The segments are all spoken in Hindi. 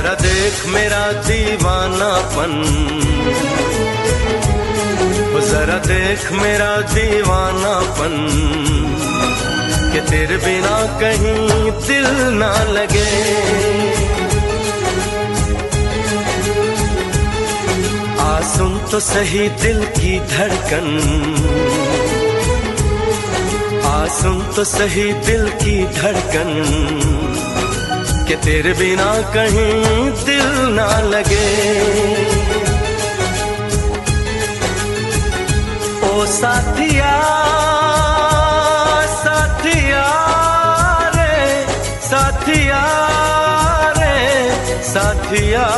जरा देख मेरा दीवानापन, जरा देख मेरा दीवानापन, कि तेरे बिना कहीं दिल ना लगे। आ सुन तो सही दिल की धड़कन, आ सुन तो सही दिल की धड़कन, कि तेरे बिना कहीं दिल ना लगे। ओ साथिया साथिया रे, साथिया रे साथिया।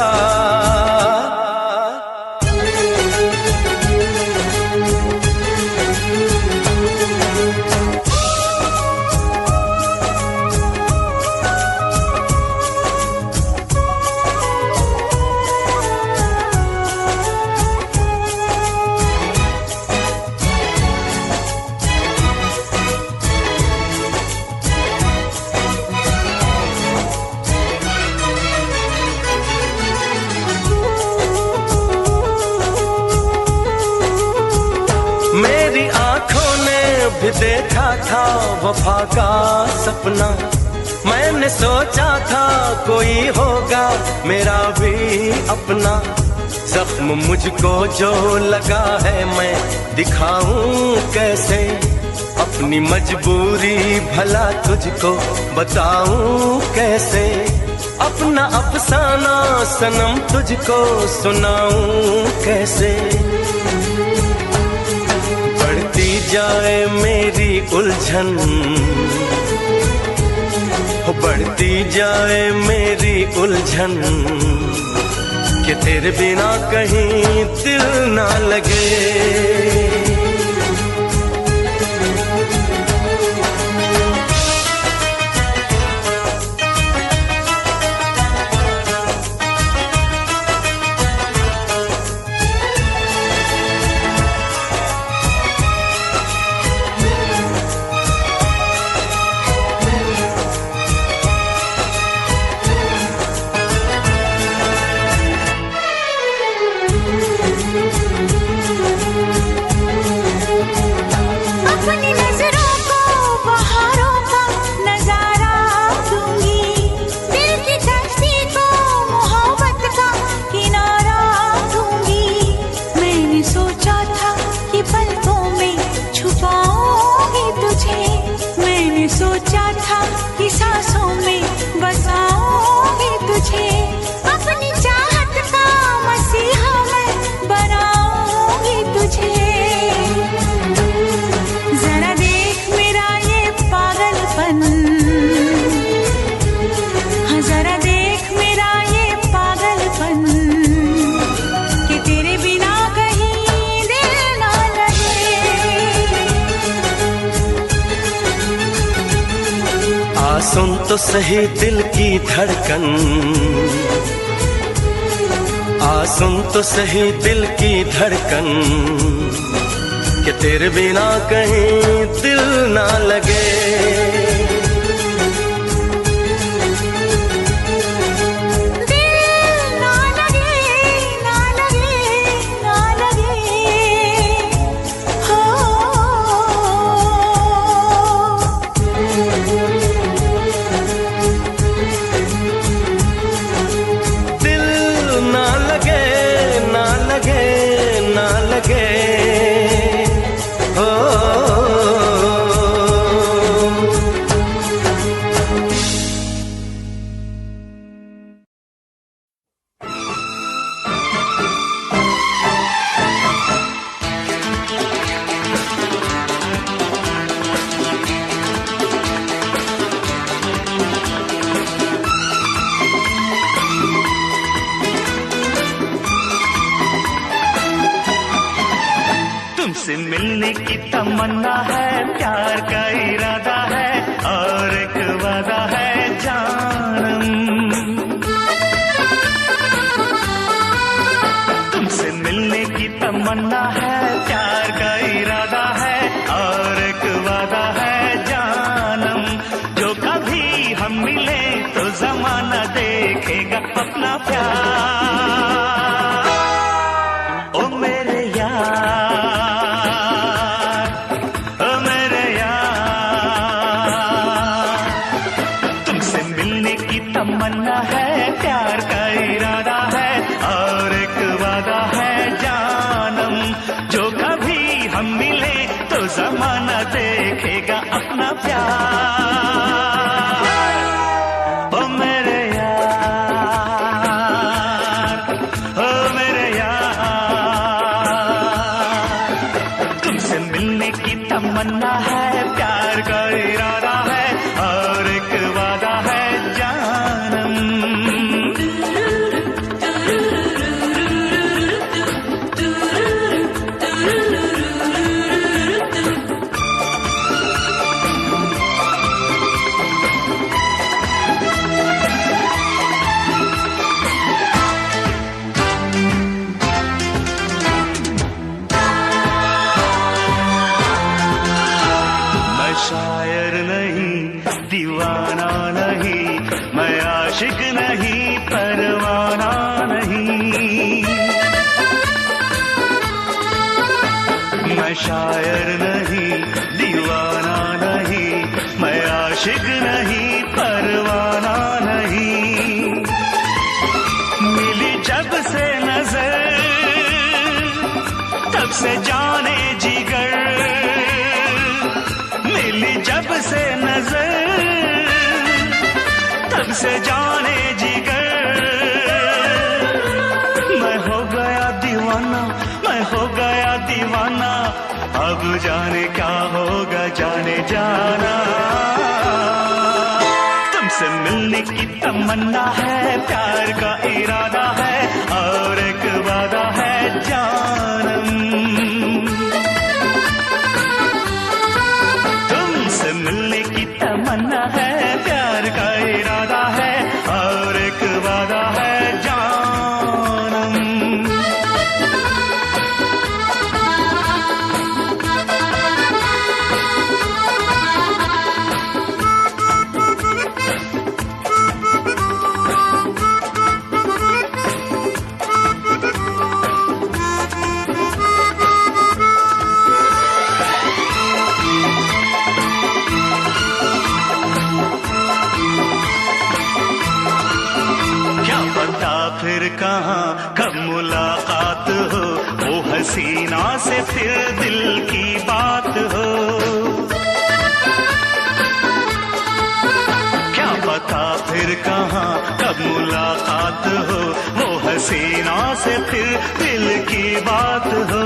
मेरी आंखों ने भी देखा था वफा का सपना, मैंने सोचा था कोई होगा मेरा भी अपना। जख्म मुझको जो लगा है मैं दिखाऊं कैसे, अपनी मजबूरी भला तुझको बताऊं कैसे। अपना अफसाना सनम तुझको सुनाऊं कैसे। बढ़ती जाए मेरी उलझन, बढ़ती जाए मेरी उलझन, कि तेरे बिना कहीं दिल ना लगे। सोचा था कि सांसों में बसाऊंगी तुझे, अपनी चाहत का मसीहा मैं बनाऊंगी तुझे। जरा देख मेरा ये पागलपन, हाँ जरा देख मेरा ये पागलपन, कि तेरे बिना कहीं दिल ना लगे। आ सुन तो सही दिल की धड़कन, आ सुन तो सही दिल की धड़कन, कि तेरे बिना कहीं दिल ना लगे। तुमसे मिलने की तमन्ना है, प्यार का इरादा है, और एक वादा है जानम। तुमसे मिलने की तमन्ना है, प्यार का इरादा है, और एक वादा है जानम। जो कभी हम मिले तो जमाना देखेगा अपना प्यार। ओ मेरे यार, ओ मेरे यार, तुमसे मिलने की तमन्ना है, प्यार का इरादा है और एक वादा है जानम, जो कभी हम मिले तो जमाना देखेगा अपना प्यार। ओ मेरे यार, ओ मेरे यार, तुमसे मिलने की तमन्ना है, प्यार का इरादा है और एक वादा है जानम। शायर नहीं, दीवाना नहीं, मैं आशिक नहीं, परवाना नहीं। मैं शायर नहीं, दीवाना नहीं, मैं आशिक नहीं, परवाना नहीं। मिली जब से नजर तब से जाने जिगर, मिली जब से नजर तब से जाने जिगर। मैं हो गया दीवाना, मैं हो गया दीवाना, अब जाने क्या होगा जाने जाना। तुमसे मिलने की तमन्ना है, प्यार का इरादा है और एक वादा है जानम। मिलने की तमन्ना है, प्यार का इरादा है और एक वादा है जानम। फिर कहाँ कब मुलाकात हो, वो हसीना से फिर दिल की बात हो। क्या पता फिर कहाँ कब मुलाकात हो, वो हसीना से फिर दिल की बात हो।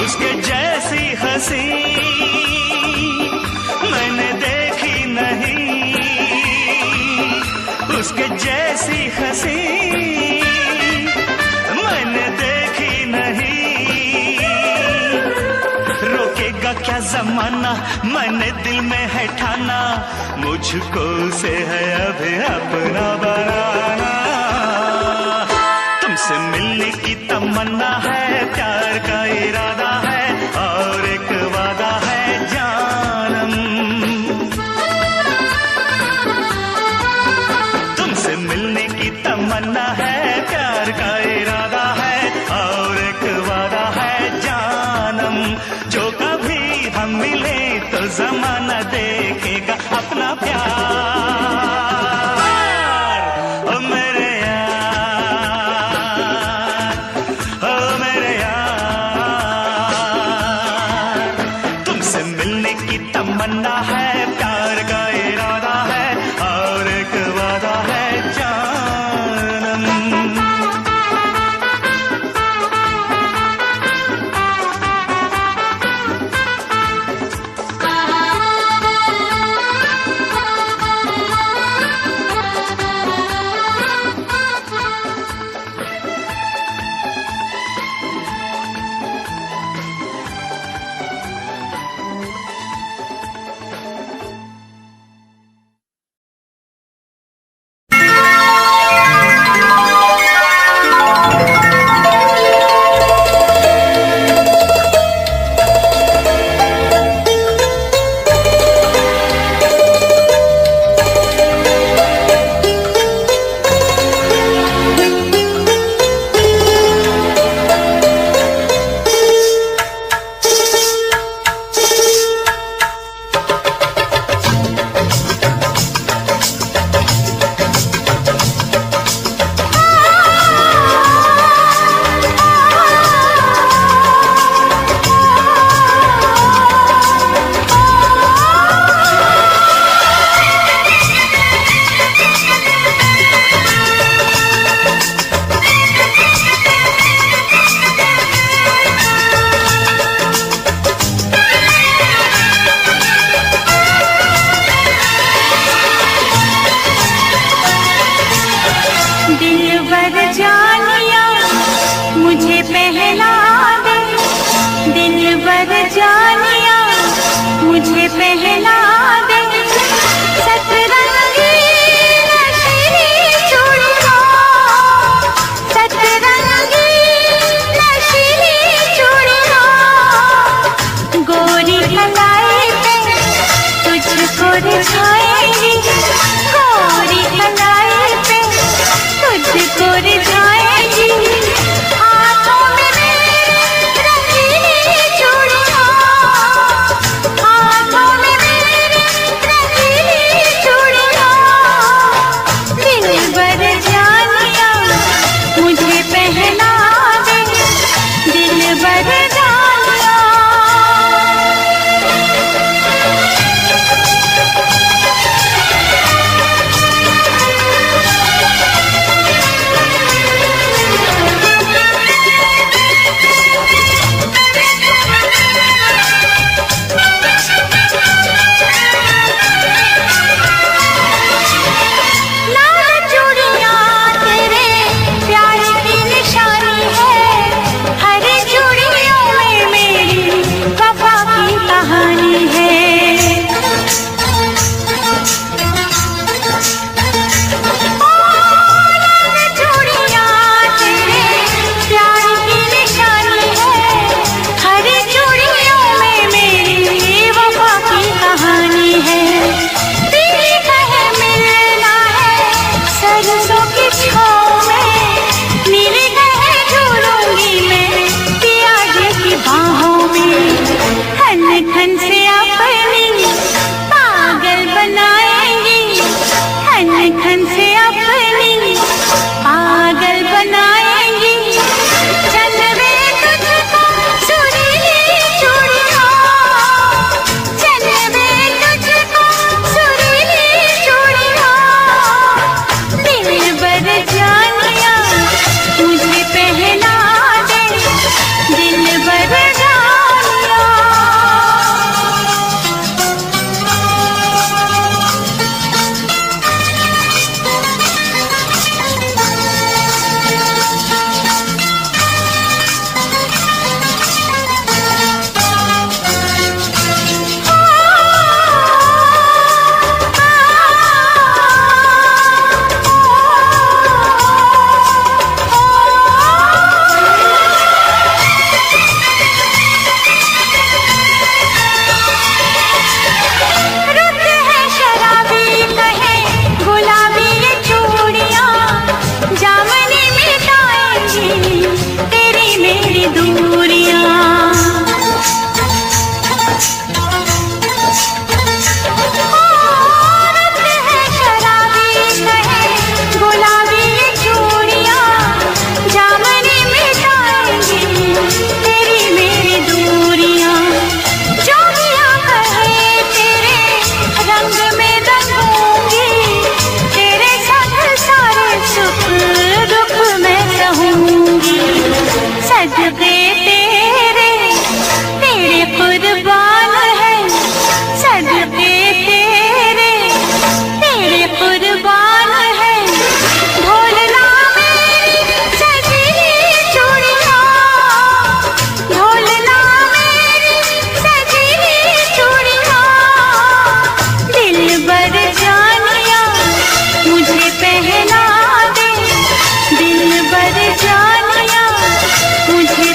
उसके जैसी हंसी मैंने देखी नहीं, उसके जैसी हंसी मैंने देखी नहीं। रोकेगा क्या जमाना, मैंने दिल में है ठाना, मुझको से है अभी अपना बनाना। तुमसे मिलने की तमन्ना है, प्यार का इरादा है और एक वादा है जानम। मिलने की तमन्ना है, प्यार का इरादा है और एक वादा है जानम, जो कभी हम मिले तो जमाना देखेगा अपना प्यार। ओ मेरे यार, ओ मेरे यार, तुमसे मिलने की तमन्ना है, प्यार का इरादा है और एक वादा है जानम। दिलबर जानिया मुझे पहला दे, दिलबर जानिया मुझे पहला दे। सतरंगी नशीली चूड़ियां, सतरंगी नशीली चूड़ियां, गोरी कलाई पे तुझको रिझाएंगी, गोरी कलाई पे तुझको रिझाएंगी। हाथों में मेरे रंगीली चूड़ियां, हाथों में मेरे रंगीली चूड़ियां, दिलबर जानिया मुझे पहना दे, दिलबर जानिया। खन से अपनी पागल बनाएंगी, खन खन से अपनी पागल बनाएंगी। चल वे तुझको सुरीली चूड़ियां, चल वे तुझको सुरीली चूड़ियां, दिलबर जानिया मुझे पहना दे, दिलबर जानिया। मुझे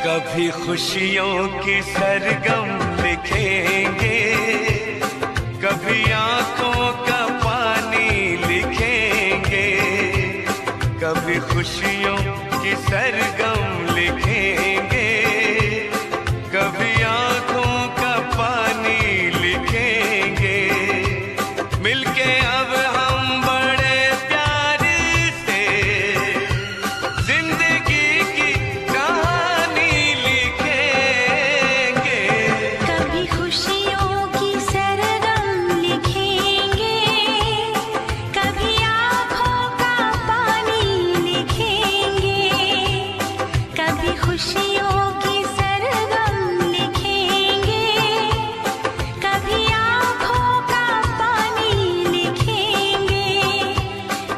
कभी खुशियों की सरगम लिखेंगे, कभी आंखों का पानी लिखेंगे, कभी खुशियों की सरगम लिखेंगे, कभी आंखों का पानी लिखेंगे। मिलके अब हम बड़े प्यार से जिंदगी की कहानी लिखेंगे। कभी खुशियों की सरगम लिखेंगे, कभी आँखों का पानी लिखेंगे, कभी खुशियों की सरगम लिखेंगे, कभी आँखों का पानी लिखेंगे।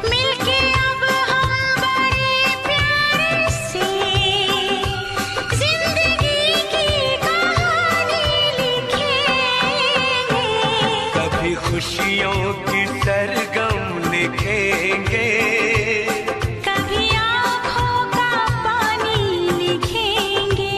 मिलके अब हम बड़े प्यार से जिंदगी की कहानी लिखेंगे। कभी खुशियों की सरगम लिखेंगे, कभी आँखों का पानी लिखेंगे।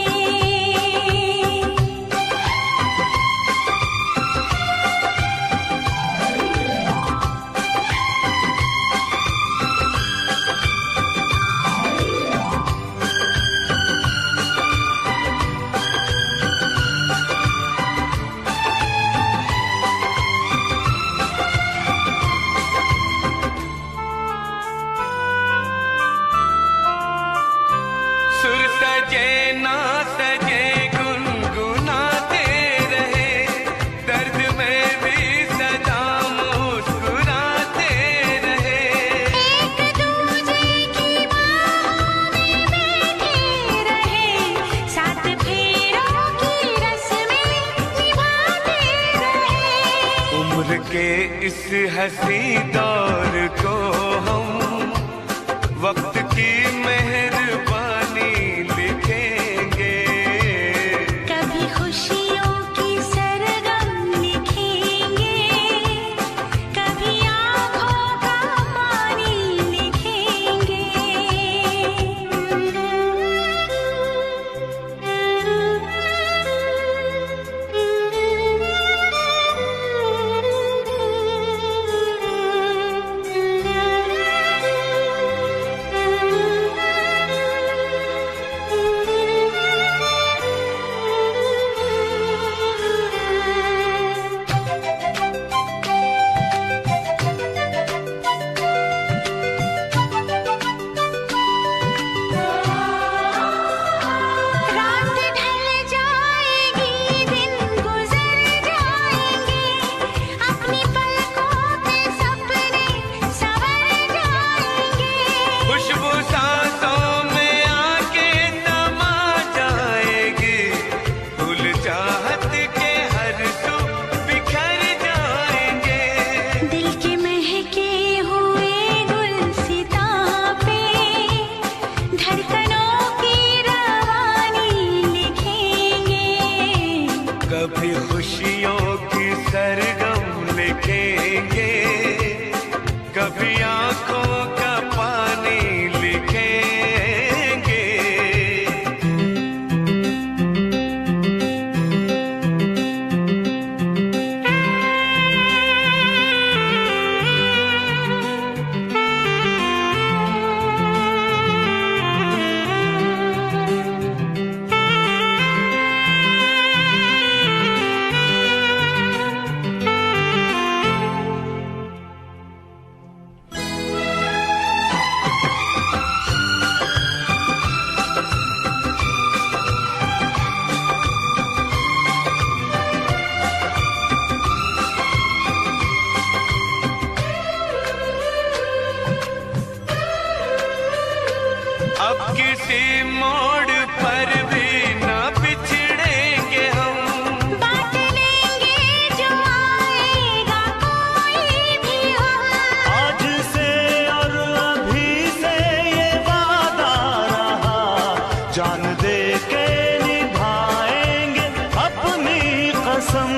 सुर सजे ना सजे गुनगुनाते रहे, दर्द में भी सदा मुस्कुराते रहे। एक दूजे की बाहों में बैठे रहे, साथ फेरों की रस्में निभाते रहे। उम्र के इस हंसी दौर को हम वक्त की मेहरबानी लिखेंगे। कभी खुशियों की सरगम लिखेंगे, कभी आँखों का पानी रात ढल जाएगी, दिन गुजर जाएंगे, अपनी पलकों पे सपने संवर जाएंगे। खुशबू सांसों में आके समा जाएगी, फूल चाहत के हर सू बिखर जाएंगे। दिल के महके हुए गुलसितां पे धड़कनों की रवानी लिखेंगे। कभी खुशियों की सरगम लिखेंगे, कभी आंखों का पानी लिखेंगे। अब किसी मोड़ पर भी न बिछड़ेंगे हम, बांट लेंगे जो आएगा कोई भी हम। आज से और अभी से ये वादा रहा, जान दे के निभाएंगे अपनी कसम।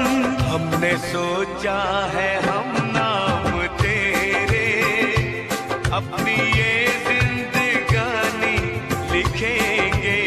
हमने सोचा है हम नाम तेरे, अपनी ये जिंदगानी लिखेंगे।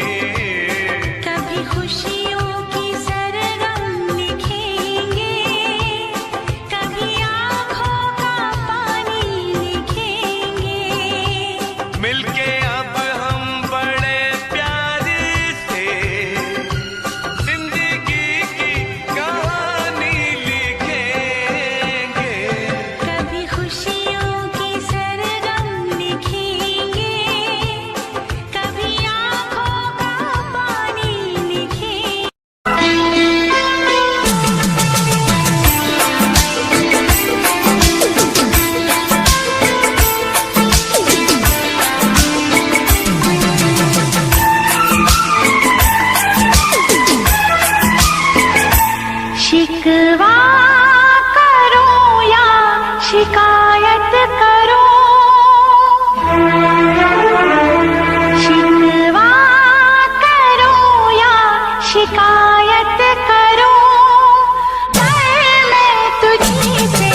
शिकायत करो, शिकवा करो या शिकायत करो, पर मैं तुझी से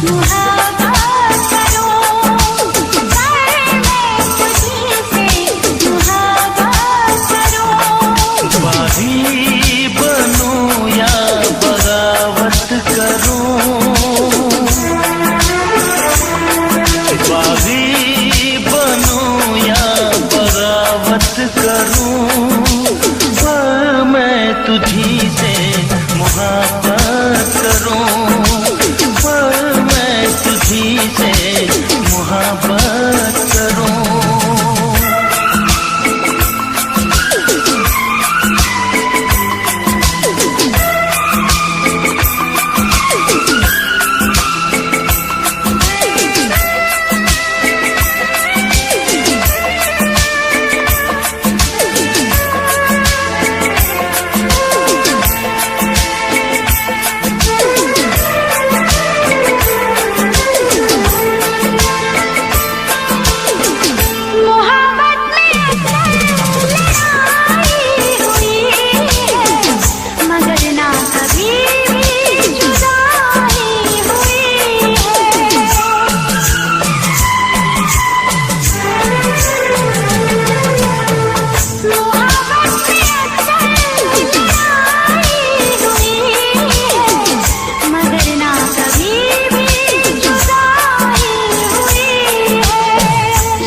मुहब्बत करूं, पर मैं तुझी से मुहब्बत करूं। बागी बनूं या बगावत करूं, बागी बनूं या बगावत करूं, पर मैं तुझी से मुहब्बत करूं, पर मैं तुझी से मुहब्बत करूं।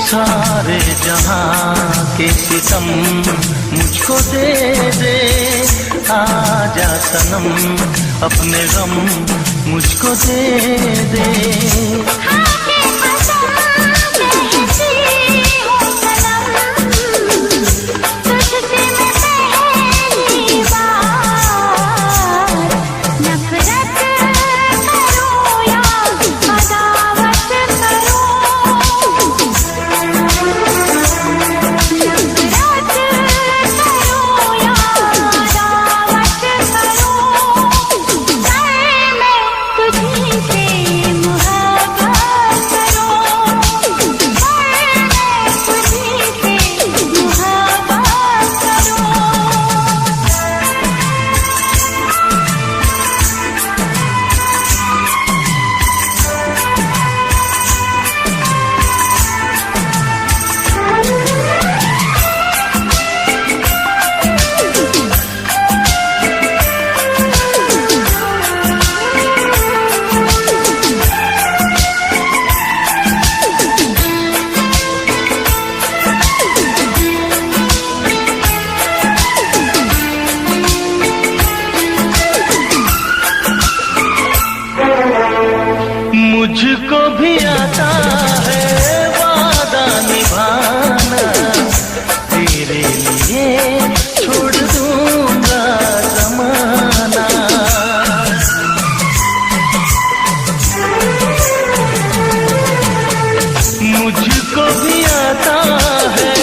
सारे जहां के सितम मुझको दे दे, आजा सनम अपने गम मुझको दे दे। मुझको भी आता है वादा निभाना, तेरे लिए छोड़ दूंगा ज़माना। मुझको भी आता है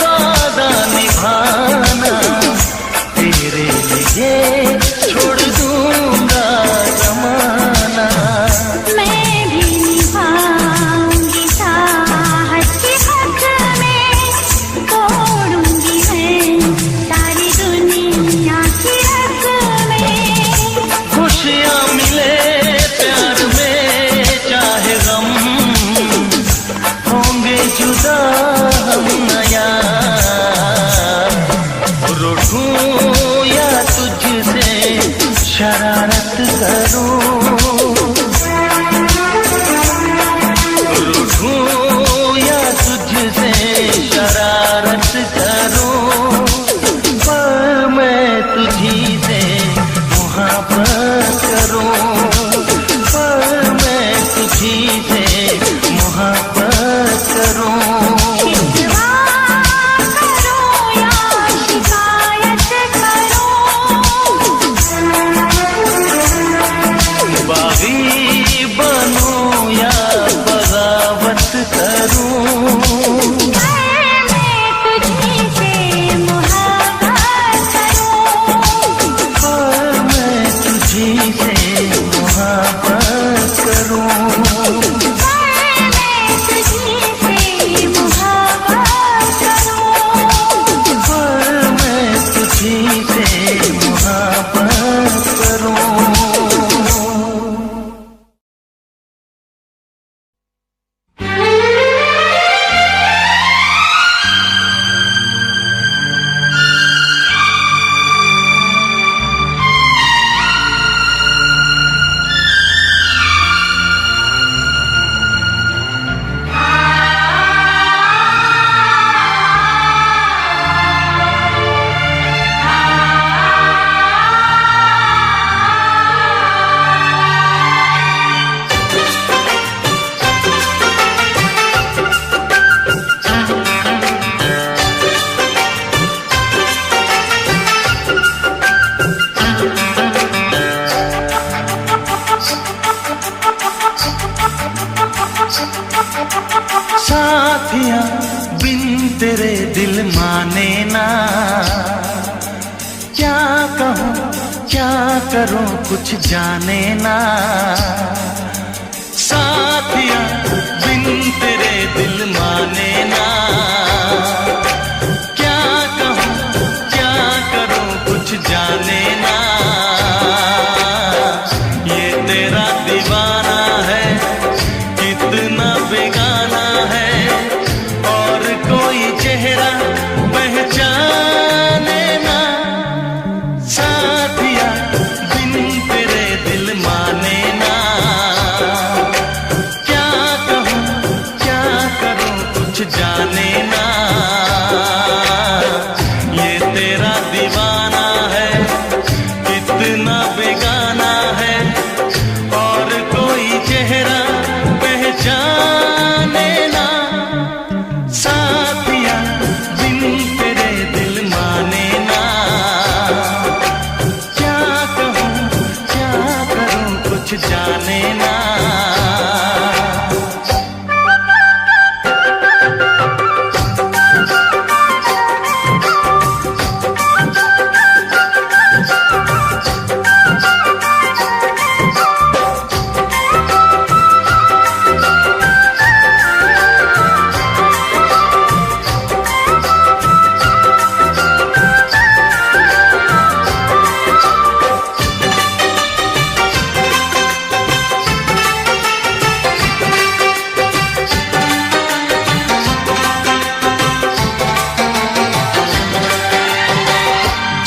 वादा निभाना, तेरे लिए छोड़ दूंगा ज़माना। मैं भी निभाऊंगी चाहत के हक में, साथिया बिन तेरे दिल माने ना, क्या कहूँ क्या करूँ कुछ जाने ना। साथिया बिन तेरे दिल माने ना, क्या कहूँ क्या करूँ कुछ जाने ना। ये तेरा दीवाना है कितना बेगाना है, और कोई चेहरा पहचाने ना। साथिया बिन तेरे दिल माने ना, क्या कहूँ क्या करूँ कुछ जाने ना। ये तेरा दीवाना है कितना बेगाना है, और कोई चेहरा पहचाने ना। साथिया बिन तेरे दिल माने ना, क्या कहूँ क्या करूँ कुछ जाने ना।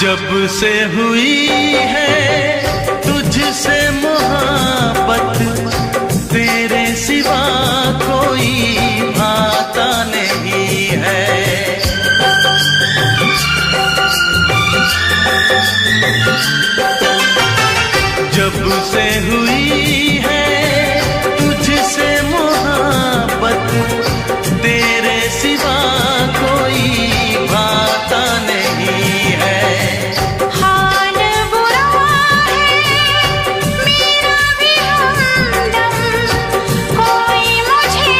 जब से हुई है तुझसे मोहब्बत, तेरे सिवा कोई भाता नहीं है। जब से हुई है तुझसे मोहब्बत, तेरे सिवा कोई भाता नहीं है। हाल बुरा है मेरा भी हमदम, कोई मुझे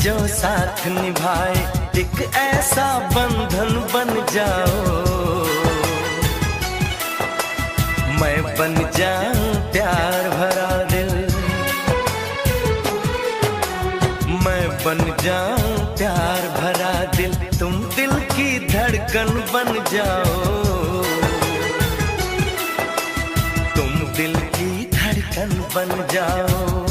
जो साथ निभाए, एक ऐसा बंधन बन जाओ। मैं बन जाऊं प्यार भरा दिल, मैं बन जाऊं प्यार भरा दिल, तुम दिल की धड़कन बन जाओ। तुम दिल की धड़कन बन जाओ।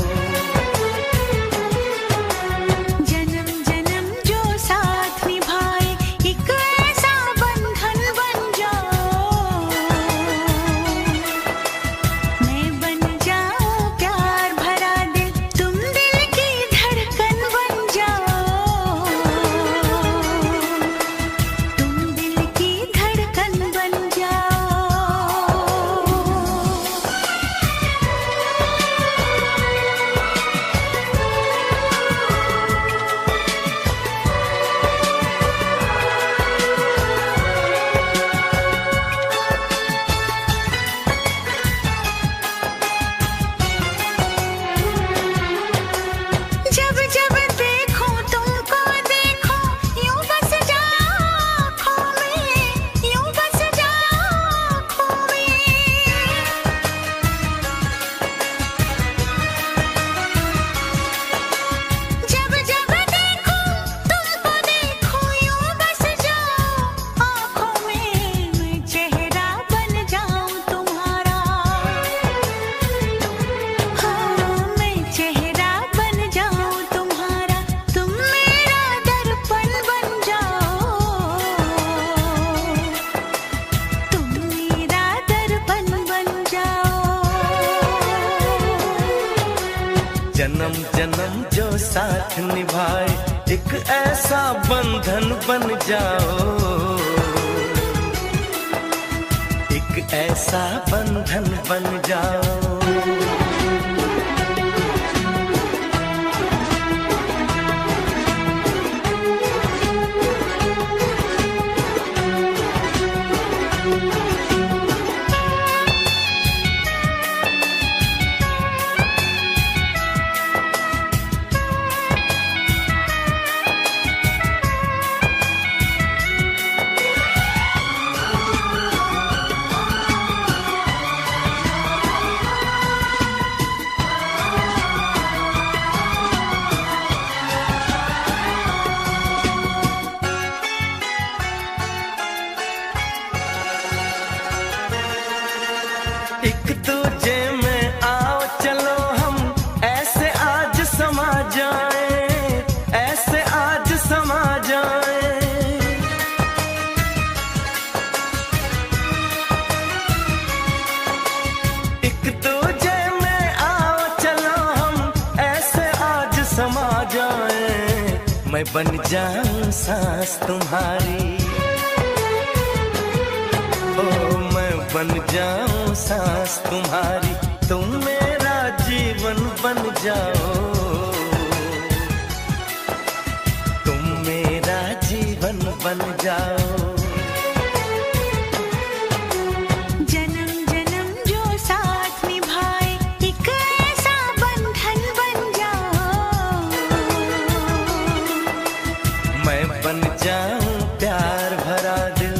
जन्म जन्म जो साथ निभाए, एक ऐसा बंधन बन जाओ। मैं बन जाऊं प्यार भरा दिल, तुम दिल की धड़कन बन जाओ। तुम दिल की धड़कन बन जाओ। जब जब देखो तुमको देखो, यूं बस जाओ आँखों में, यूं बस जाओ आँखों में। जब जब देखो तुमको देखो, यूं बस जाओ आँखों में। मैं चेहरा बन जाऊं तुम्हारा, हाँ मैं चेहरा बन जाऊं तुम्हारा, तुम मेरा दर्पण बन जाओ। तुम मेरा दर्पण बन जाओ। जन्म जन्म जो साथ निभाए, एक ऐसा बंधन बन जाओ। एक ऐसा बंधन बन जाओ। एक दूजे में आओ चलो हम, ऐसे आज समा जाएं, ऐसे आज समा जाएं। एक दूजे में आओ चलो हम, ऐसे आज समा जाएं। मैं बन जाऊं सांस तुम्हारी, ओ मैं बन जाऊं सांस तुम्हारी, तुम मेरा जीवन बन जाओ। तुम मेरा जीवन बन जाओ। जन्म जन्म जो साथ निभाए, एक ऐसा बंधन बन जाओ। मैं बन जाऊं प्यार भरा दिल,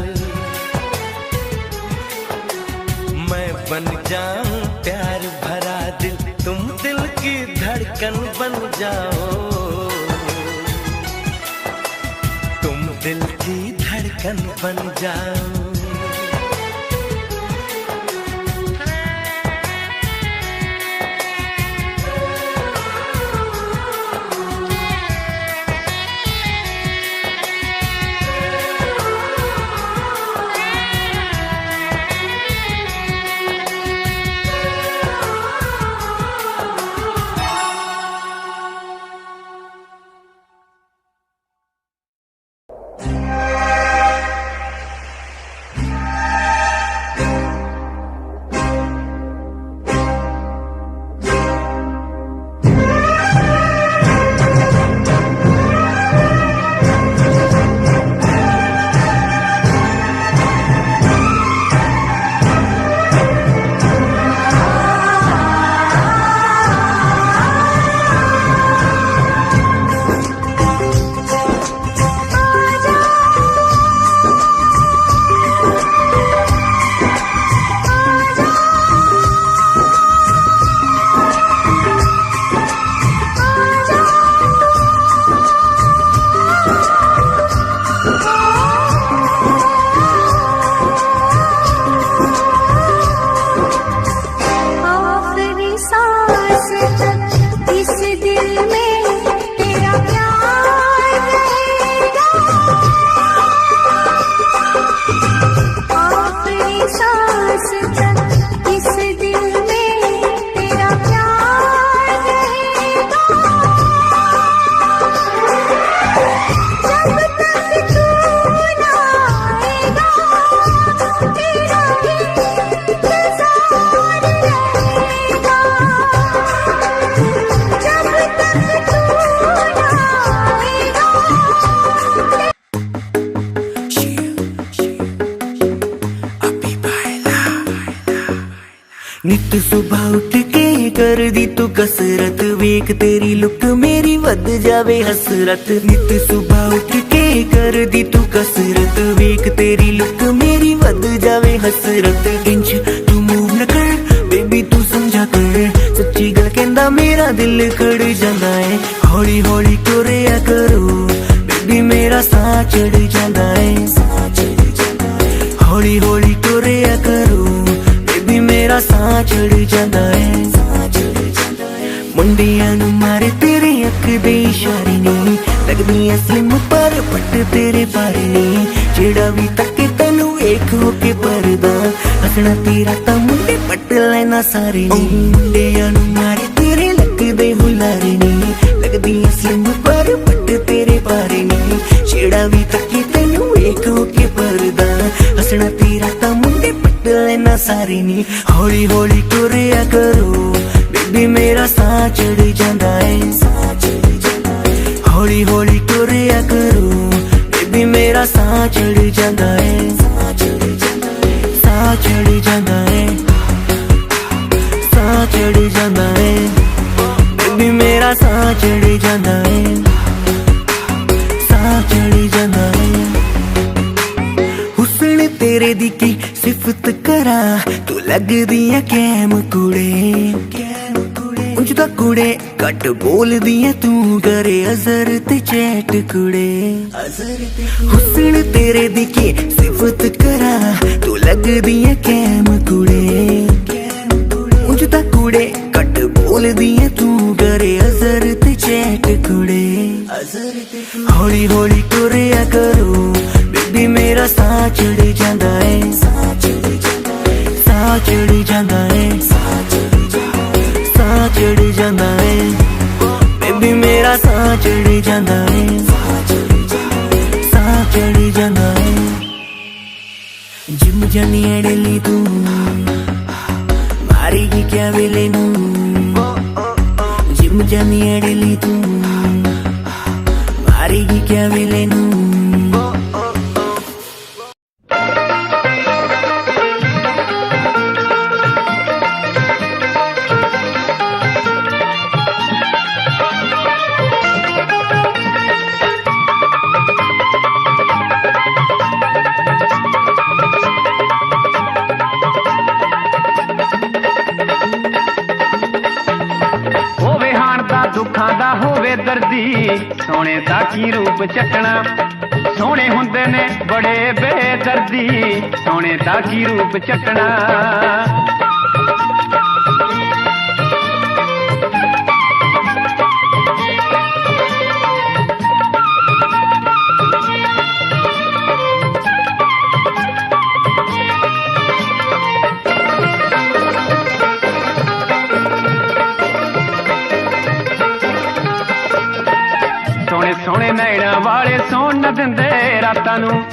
मैं बन जाऊं प्यार भरा दिल, तुम दिल की धड़कन बन जाओ। तुम दिल की धड़कन बन जाओ। नित सुबह उठ के कर दी तू कसरत, वेख तेरी लुक मेरी वध जावे हसरत। नित सुबह उठ के कर दी तू कसरत, वेख तेरी लुक मेरी वध जावे हसरत। इंच तू मूव न कर बेबी तू समझा कर, सच्ची गल कहंदा मेरा दिल खड़ जांदा है। हौली हौली तुरिया करो बेबी मेरा साह चढ़ जांदा है। हौली हौली तुरिया करो बेबी मेरा साह चढ़ जांदा है। मुंडियां नूं मारे तेरे अख दे इशारे नी, लगदी स्लिम पर पट तेरे बारे नी। जेड़ा भी तके तैनू वेख होके परदा, हसना तेरा तां मुंडे पट लेना सारे नी। मुंडियां नूं मारे तेरे लगदे हुलारे नी, लगदी स्लिम पर पट तेरे बारे नी। जेड़ा भी तके तैनू वेख होके परदा, हसना तेरा तां मुंडे पट लेना सारे नी। हौली हौली तुरिया करो बेबी मेरा साह चढ़ जांदा है। हौली हौली तुरिया करो बेबी मेरा साह चढ़ जांदा है। साह चढ़ जांदा है, साह चढ़ जांदा है बेबी मेरा साह चढ़ जांदा है। साह चढ़ जांदा है। हुस्न तेरे दी की सिफत करा, तू लगदी है कैम कुड़े। ਉਂਝ ਤਾਂ ਕੁੜੇ ਘੱਟ ਬੋਲਦੀ ਐ ਤੂੰ, ਕਰੇ ਅਜ਼ਰ ਤੇ ਚੈਟ ਕੁੜੇ। ਹੁਸਨ ਤੇਰੇ ਦੀ ਕੀ ਸਿਫਤ ਕਰਾਂ, ਤੂੰ ਲੱਗਦੀ ਐ ਕੈਮ ਕੁੜੇ। ਉਂਝ ਤਾਂ ਕੁੜੇ ਘੱਟ ਬੋਲਦੀ ਐ ਤੂੰ, ਕਰੇ ਅਜ਼ਰ ਤੇ ਚੈਟ ਕੁੜੇ। ਹੌਲੀ ਹੌਲੀ ਤੁਰਿਆ ਕਰੋ ਬੇਬੀ ਮੇਰਾ ਸਾਹ ਚੜ ਜਾਂਦਾ ਹੈ। ਸਾਹ ਚੜ ਜਾਂਦਾ ਹੈ, ਸਾਹ चढ़ जांदा है बेबी मेरा साह चढ़ जांदा है। साह चढ़ जांदा है। जिम जानी है डेली तू, मारेगी क्या वेले नू। जिम जानी है डेली तू, मारेगी क्या वेले नू। ਦੁੱਖਾਂ ਦਾ ਹੋਵੇ ਦਰਦੀ, ਸੋਹਣੇ ਦਾ ਕੀ ਰੂਪ ਚੱਟਣਾ। ਸੋਹਣੇ ਹੁੰਦੇ ਨੇ ਬੜੇ ਬੇਦਰਦੀ, ਸੋਹਣੇ ਦਾ ਕੀ ਰੂਪ ਚੱਟਣਾ। ਸੋਹਣੇ ਸੋਹਣੇ ਨੈਣਾ ਵਾਲੇ ਸੌਣ ਨਾ ਦਿੰਦੇ ਰਾਤਾਂ ਨੂੰ।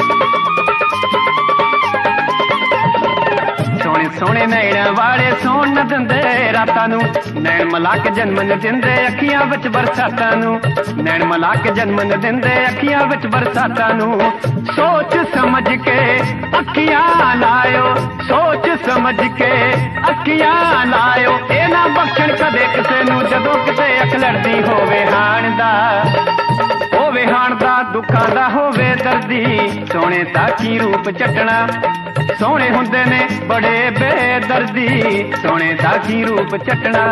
ਸੋਹਣੇ ਸੋਹਣੇ ਨੈਣਾ ਵਾਲੇ ਸੌਣ ਨਾ ਦਿੰਦੇ ਰਾਤਾਂ ਨੂੰ। ਨੈਣ ਮਿਲਾ ਕੇ ਜਨਮ ਨ ਦਿੰਦੇ ਅੱਖੀਆਂ ਵਿੱਚ ਬਰਸਾਤਾਂ ਨੂੰ। ਨੈਣ ਮਿਲਾ ਕੇ ਜਨਮ ਨ ਦਿੰਦੇ ਅੱਖੀਆਂ ਵਿੱਚ ਬਰਸਾਤਾਂ ਨੂੰ। ਸੋਚ ਸਮਝ ਕੇ ਅੱਖੀਆਂ ਲਾਇਓ, ਸੋਚ ਸਮਝ ਕੇ ਅੱਖੀਆਂ ਲਾਇਓ। ਇਹ ਨਾ ਬਖਸ਼ਣ ਕਦੇ ਕਿਸੇ ਨੂੰ, ਜਦੋਂ ਕਿਤੇ ਅੱਖ ਲੜਦੀ ਹੋਵੇ ਹਾਣ ਦਾ। ਹੋਵੇ ਹਾਣ ਦਾ ਦੁੱਖਾਂ ਦਾ ਹੋਵੇ ਦਰਦੀ, ਸੋਹਣੇ ਦਾ ਕੀ ਰੂਪ ਚੱਟਣਾ। ਸੋਹਣੇ ਹੁੰਦੇ ਨੇ ਬੜੇ ਬੇਦਰਦੀ, ਸੋਹਣੇ ਦਾ ਕੀ ਰੂਪ ਚੱਟਣਾ।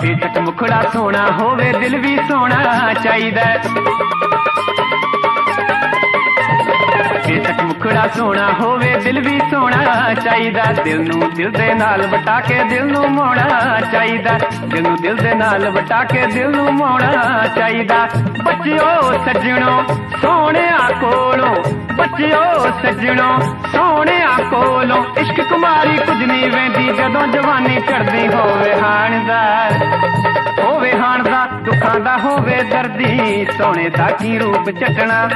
ਬੇਸ਼ੱਕ ਮੁਖੜਾ ਸੋਹਣਾ ਹੋਵੇ, ਦਿਲ ਵੀ ਸੋਹਣਾ ਚਾਹੀਦਾ। ਬੇਸ਼ੱਕ ਮੁਖੜਾ ਸੋਹਣਾ ਹੋਵੇ, ਦਿਲ ਵੀ ਸੋਹਣਾ ਚਾਹੀਦਾ। ਦਿਲ ਨੂੰ ਦਿਲ ਦੇ ਨਾਲ ਵਟਾ ਕੇ ਦਿਲ ਨੂੰ ਮੋੜਨਾ ਚਾਹੀਦਾ। ਦਿਲ ਨੂੰ ਦਿਲ ਦੇ ਨਾਲ ਵਟਾ ਕੇ ਦਿਲ ਨੂੰ ਮੋੜਨਾ ਚਾਹੀਦਾ। ਬੱਚਿਓ ਸੱਜਣੋ ਸੋਹਣਿਆਂ ਕੋਲੋਂ, ਬੱਚਿਓ ਸੱਜਣੋ ਸੋਹਣਿਆਂ ਕੋਲੋਂ। ਇਸ਼ਕ ਕੁਮਾਰੀ ਕੁਝ ਨਹੀਂ ਵਹਿੰਦੀ, ਜਦੋਂ ਜਵਾਨੀ ਚੜ੍ਹਦੀ ਹੋਵੇ ਹਾਣ ਦਾ। ਹੋਵੇ ਹਾਣ ਦਾ ਦੁੱਖਾਂ ਦਾ ਹੋਵੇ ਦਰਦੀ, ਸੋਹਣੇ ਦਾ ਕੀ ਰੂਪ ਚੱਟਣਾ।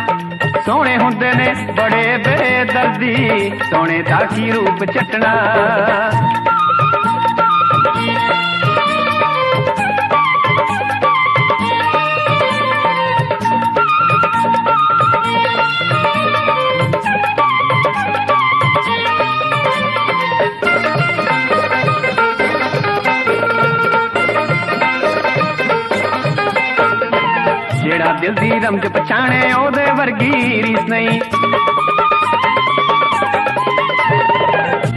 ਸੋਹਣੇ ਹੁੰਦੇ ਨੇ ਬੜੇ ਬੇਦਰਦੀ, ਸੋਹਣੇ ਦਾ ਕੀ ਰੂਪ ਚੱਟਣਾ। ਜਿਹੜਾ ਦਿਲ ਦੀ ਰਮਜ ਪਛਾਣੇ ਉਹਦੇ ਵਰਗੀ ਰੀਸ ਨਹੀਂ,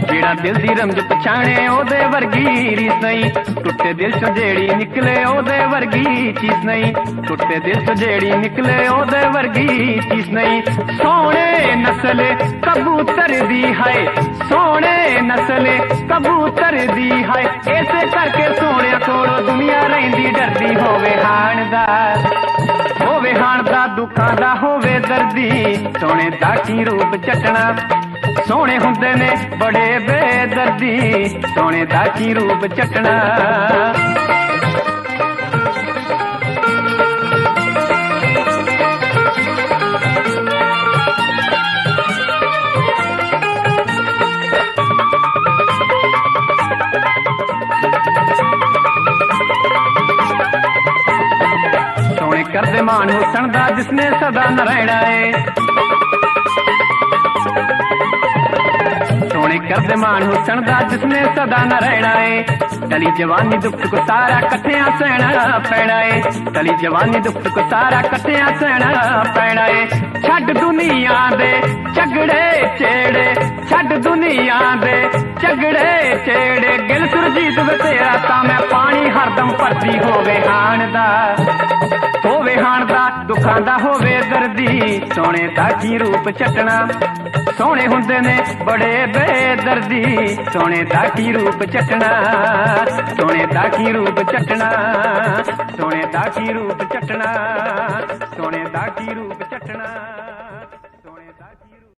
ਜਿਹੜਾ ਦਿਲ ਦੀ ਰਮਜ ਪਛਾਣੇ ਉਹਦੇ ਵਰਗੀ ਰੀਸ ਨਹੀਂ। ਟੁੱਟੇ ਦਿਲ ਚੋਂ ਜਿਹੜੀ ਨਿਕਲੇ ਉਹਦੇ ਵਰਗੀ ਚੀਜ਼ ਨਹੀਂ, ਟੁੱਟੇ ਦਿਲ ਚੋਂ ਜਿਹੜੀ ਨਿਕਲੇ ਉਹਦੇ ਵਰਗੀ ਚੀਜ਼ ਨਹੀਂ। ਸੋਹਣੇ ਨਸਲ ਕਬੂਤਰ ਦੀ ਹਾਏ, ਸੋਹਣੇ ਨਸਲ ਕਬੂਤਰ ਦੀ ਹਾਏ, ਇਸੇ ਕਰਕੇ ਸੋਹਣਿਆਂ ਕੋਲੋਂ ਦੁਨੀਆ ਰਹਿੰਦੀ ਡਰਦੀ। ਹੋਵੇ ਹਾਣਦਾਰ, ਹੋਵੇ ਹਾਣਦਾ, ਦੁੱਖਾਂ ਦਾ ਹੋਵੇ ਦਰਦੀ, ਸੋਹਣੇ ਦਾ ਕੀ ਰੂਪ ਚੱਟਣਾ। ਸੋਹਣੇ ਹੁੰਦੇ ਨੇ ਬੜੇ ਬੇਦਰਦੀ, ਸੋਹਣੇ ਦਾ ਕੀ ਰੂਪ ਚੱਟਣਾ। ਸੋਹਣੇ ਕਰਦੇ ਮਾਣ ਹੁਸਨ ਦਾ ਜਿਸਨੇ ਸਦਾ ਨ ਰਹਿਣਾ ਏ, ਸੋਹਣੇ ਕਰਦੇ ਮਾਣ ਹੁਸਨ ਦਾ ਜਿਸਨੇ ਸਦਾ ਨ ਰਹਿਣਾ ਏ। ਟਲੀ ਜਵਾਨੀ ਦੁੱਖ ਕੋ ਸਾਰਾ ਇਕੱਠਿਆਂ ਸਹਿਣਾ ਪੈਣਾ ਏ, ਟਲੀ ਜਵਾਨੀ ਦੁੱਖ ਕੋ ਸਾਰਾ ਇਕੱਠਿਆਂ ਸਹਿਣਾ ਪੈਣਾ ਏ। ਛੱਡ ਦੁਨੀਆ ਦੇ ਝਗੜੇ ਛੇੜੇ, ਛੱਡ ਦੁਨੀਆ ਦੇ ਝਗੜੇ ਛੇੜੇ, ਗਿਲ ਸੁਰਜੀਤ ਵੇ ਤੇਰਾ ਤਾਂ ਮੈਂ ਪਾਣੀ ਹਰਦਮ ਭਰਦੀ। ਹੋਵੇ ਹਾਣਦਾ, ਹੋਵੇ ਹਾਣਦਾ, ਦੁੱਖਾਂ ਦਾ ਹੋਵੇ ਦਰਦੀ, ਸੋਹਣੇ ਦਾ ਕੀ ਰੂਪ ਚੱਟਣਾ। ਸੋਹਣੇ ਹੁੰਦੇ ਨੇ ਬੜੇ ਬੇਦਰਦੀ, ਸੋਹਣੇ ਦਾ ਕੀ ਰੂਪ ਚੱਟਣਾ, ਸੋਹਣੇ ਦਾ ਕੀ ਰੂਪ ਚੱਟਣਾ, ਸੋਹਣੇ ਦਾ ਕੀ ਰੂਪ ਚੱਟਣਾ, ਸੋਹਣੇ ਦਾ ਕੀ ਰੂਪ ਚੱਟਣਾ, ਸੋਹਣੇ ਦਾ ਕੀ ਰੂਪ।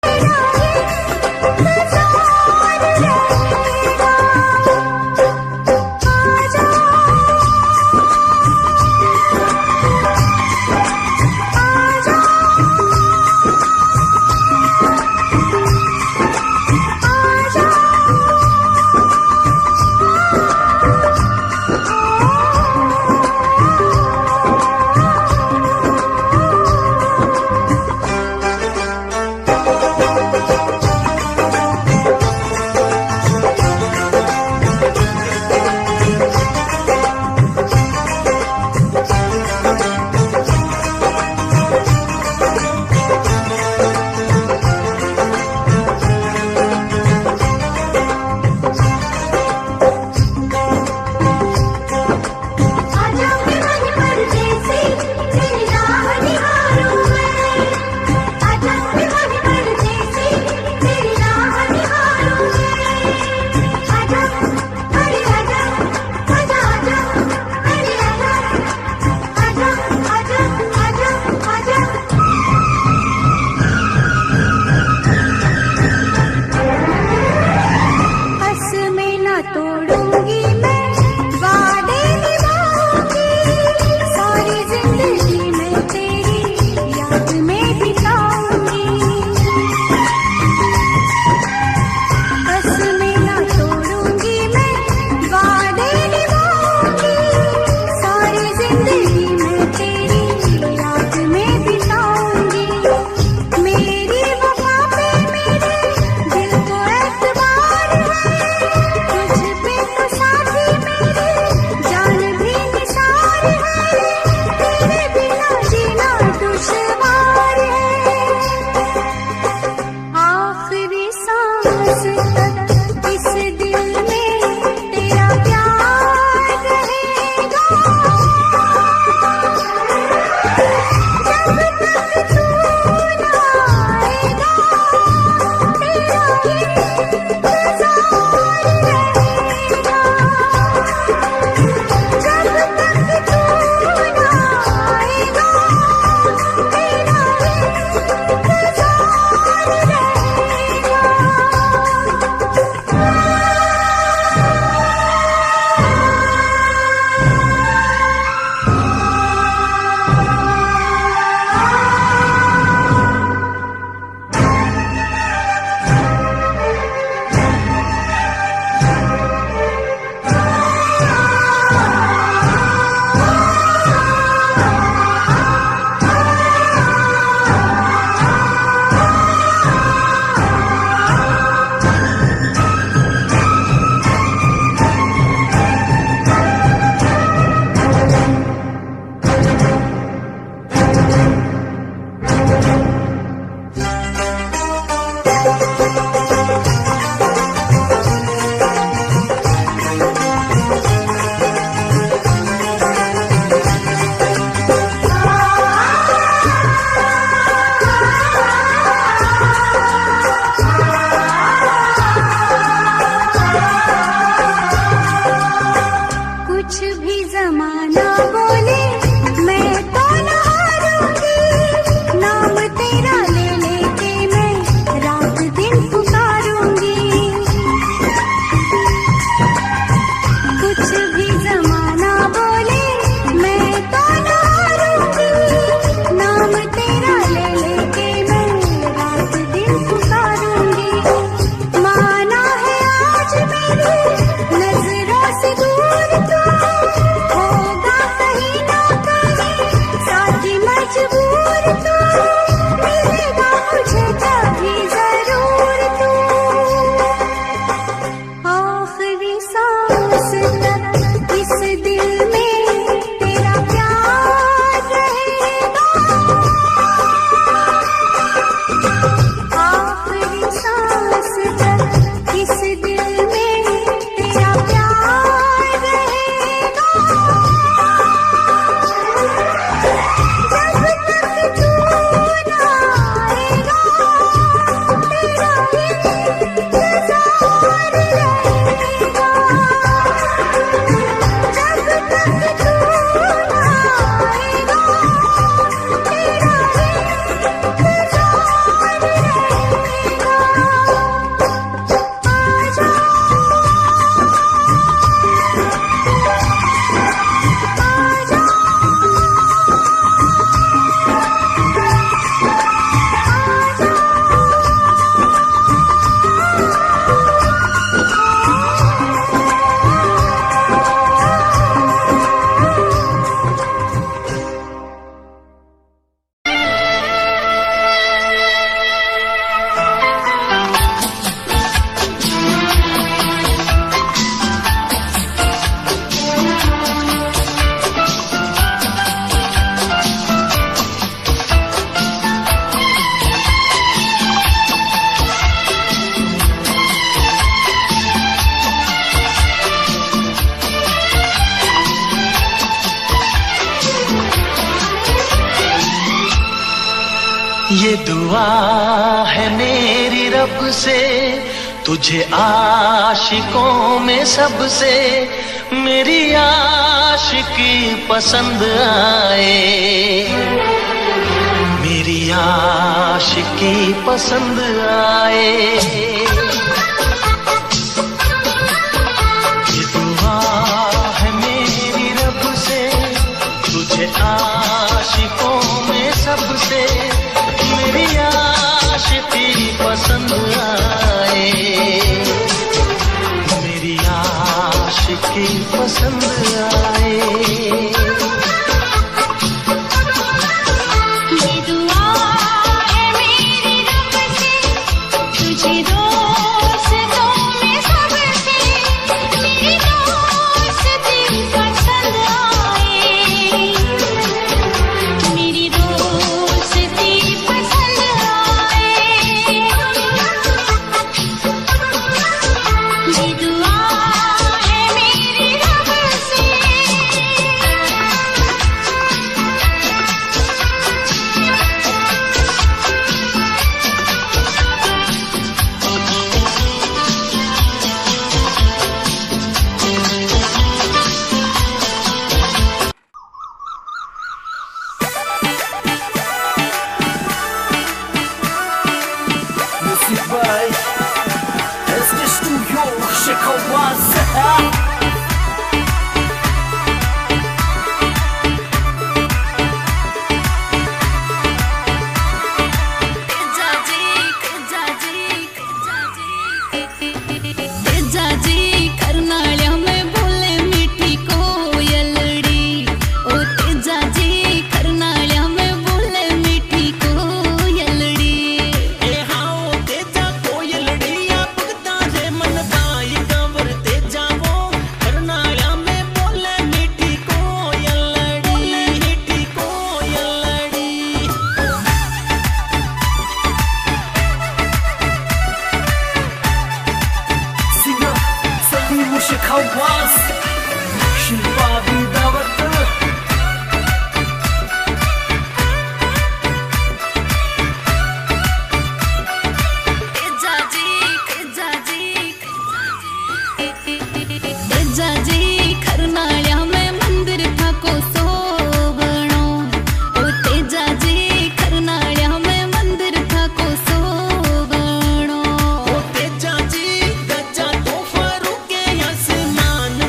दुआ है मेरी रब से, तुझे आशिकों में सबसे मेरी आशिकी पसंद आए, मेरी आशिकी पसंद आए। ये दुआ है मेरी रब से, तुझे आशिकों में सबसे मेरी आशिकी पसंद आए, मेरी आशिकी पसंद आए। ये दुआ है मेरी रब से, तुझे दोस्तों में सबसे मेरी दोस्ती पसंद आए, मेरी दोस्ती पसंद आए। ये दुआ है मेरी रब से। Music by SD Studio Shekawasa. Tejaji करनाळ्या में बोले मीठी कोयलड़ी, ओ तेजाजी करनाळ्या में बोले मीठी कोयलड़ी। ए हाओ तेजा कोयलड़िया भगता रे मन दाई कंवर तेजा वो करनाळ्या में बोले मीठी कोयलड़ी, मीठी कोयलड़ी। Singer Salim Shekawasa, Shilpavi Dawat. Tejaji करनाळ्या में मंदिर था को सोवणो, ओ तेजाजी करनाळ्या में मंदिर था को सोवणो। ओ तेजा जी गजा तो फरूके आसमान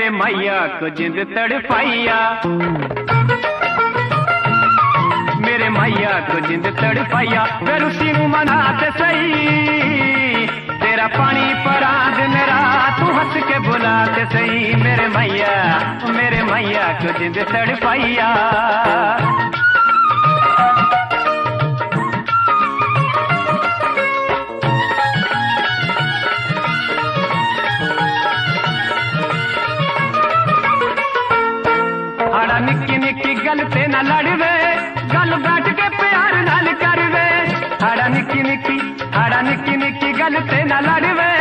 मेरे मैया को जिंद तड़पाइया, मेरे मैया को जिंद तड़पाइया। फिर उसी नू मनाते सही, तेरा पानी परा दिन रात तू हंस के बुलाते सही। मेरे मैया को जिंद तड़पाइया। हाड़ा निक्की निक्की गल ते न लड़वे, गल बैठ के प्यार नाल करवे। हाड़ा निक्की निक्की गल ते न लड़वे,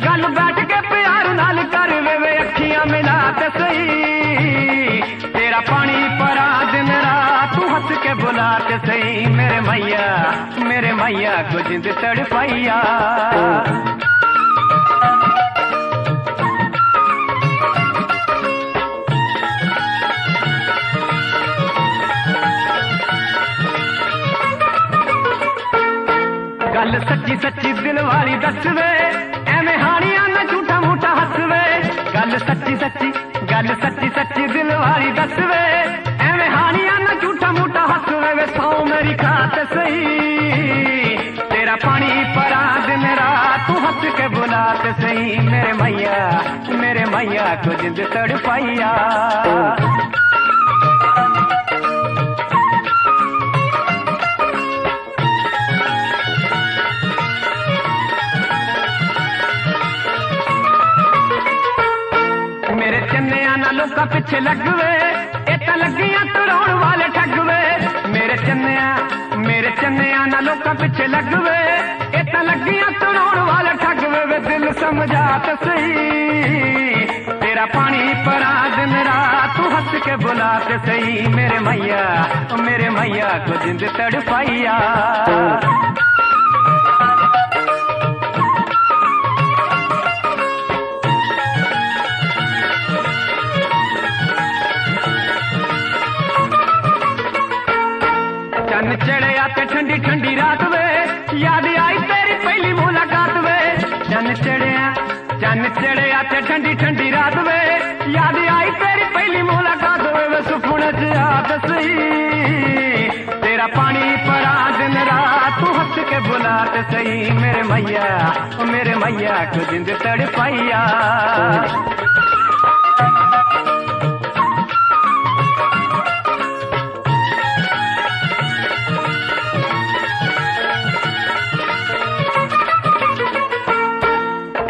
गल बैठ के प्यार नाल करवे। वे अखियां मिला ते सही, तेरा पानी परा दिन रात तू हंस के बुलाते सही। मेरे मैया को जिंद तड़पाइया। गल सच्ची सच्ची दिल वाली दसवे, एवें हानियां ना झूठा मूठा हसवे। गल सच्ची सच्ची दिल वाली दसवे, एवें हानियां ना झूठा मूठा हसवे। वे सौ मेरी खात सही, तेरा पानी परा दिन रात तू हंस के बुलाते सही। मेरे मैया को जिंद तड़पाइया। मेरे चन्निया ना लोका पिछे लगवे, इतना लगियां तड़ाउण वाले ठगवे। मेरे चन्निया ना लोका पिछे लगवे, इतना लगियां तड़ाउण वाले ठगवे। वे दिल समझात सही, तेरा पानी परा दिन रात तू हंस के बुलाते सही। मेरे मैया को जिंद तड़पाइया। चन्न चढ़िया ते ठंडी ठंडी रात वे, याद आई तेरी पहली मुलाकात वे। चन्न चढ़िया ते ठंडी ठंडी रात वे, याद आई तेरी पहली मुलाकात वे। वे सुपने च आत सही, तेरा पानी परा दिन रात तू हंस के बुलाते सही। मेरे मैया को जिंद तड़पाइया।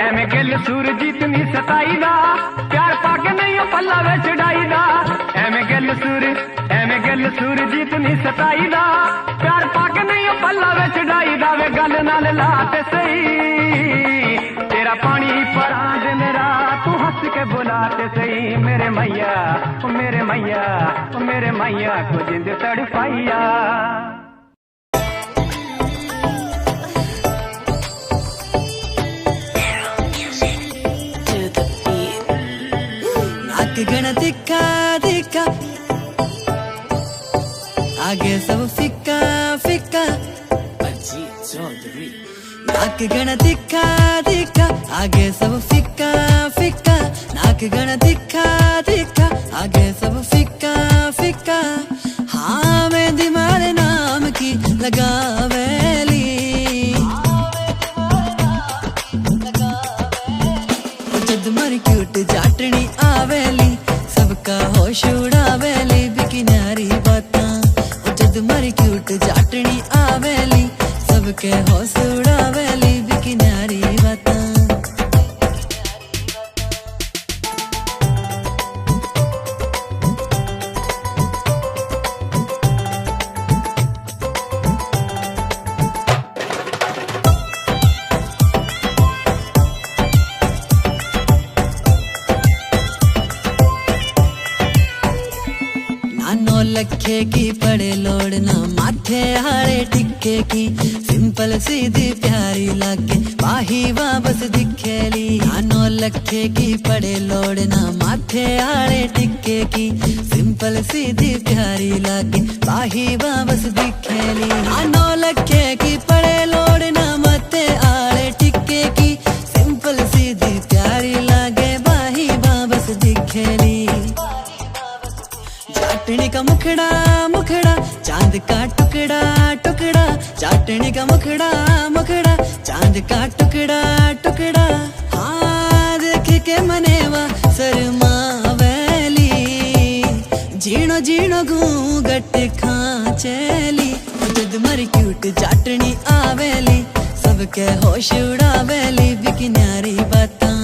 एवें गिल सूरजीत नी सताई दा, प्यार पाके नहीं पल्ला वे चढ़ाई दा। एवें गिल सूरजीत नी सताई दा, प्यार पाके नहीं पल्ला वे चढ़ाई दा। वे गल नाल लाते सही, तेरा पानी परा दिन रात तू हंस के बुलाते सही। मेरे मैया को जिंद तड़पाइया। गण दिखा दिखा, आगे सब फिक्का फिक्का। नाक गण दिखा दिखा, आगे सब फिक्का फिक्का। नाक गण दिखा दिखा, आगे सब फिक्का फिक्का। हाँ मैं दिमाग नाम की लगावेली, जद मर क्यूट जाटनी आवेली, सबका होश उड़ावेली। बिकिनारी बातां जद मर क्यूट जाटनी आवेली, सबके होश उड़ावेली। बिकिनारी बातां लखे की पड़े लोड़ना, माथे हारे टिक्के की। सिंपल सीधी प्यारी लागे, बाही वापस दिखेली। नानो लखे की पड़े लोड़ना, माथे हारे टिक्के की। सिंपल सीधी प्यारी लागे, बाही वापस दिखेली। नानो लखे की पड़े लोड़ना, माथे हारे टिक्के की। सिंपल सीधी प्यारी लागे, बाही वापस दिखेली। खेली। चाटने का मुखड़ा मुखड़ा चांद का टुकड़ा टुकड़ा, चाटने का मुखड़ा मुखड़ा चांद का टुकड़ा टुकड़ा। हाँ देख के मनेवा शर्मा वैली, जीणो जीणो घूंघट खांचेली। जद मर क्यूट चाटनी आवेली, सबके होश उड़ावेली बिकी न्यारी बातां।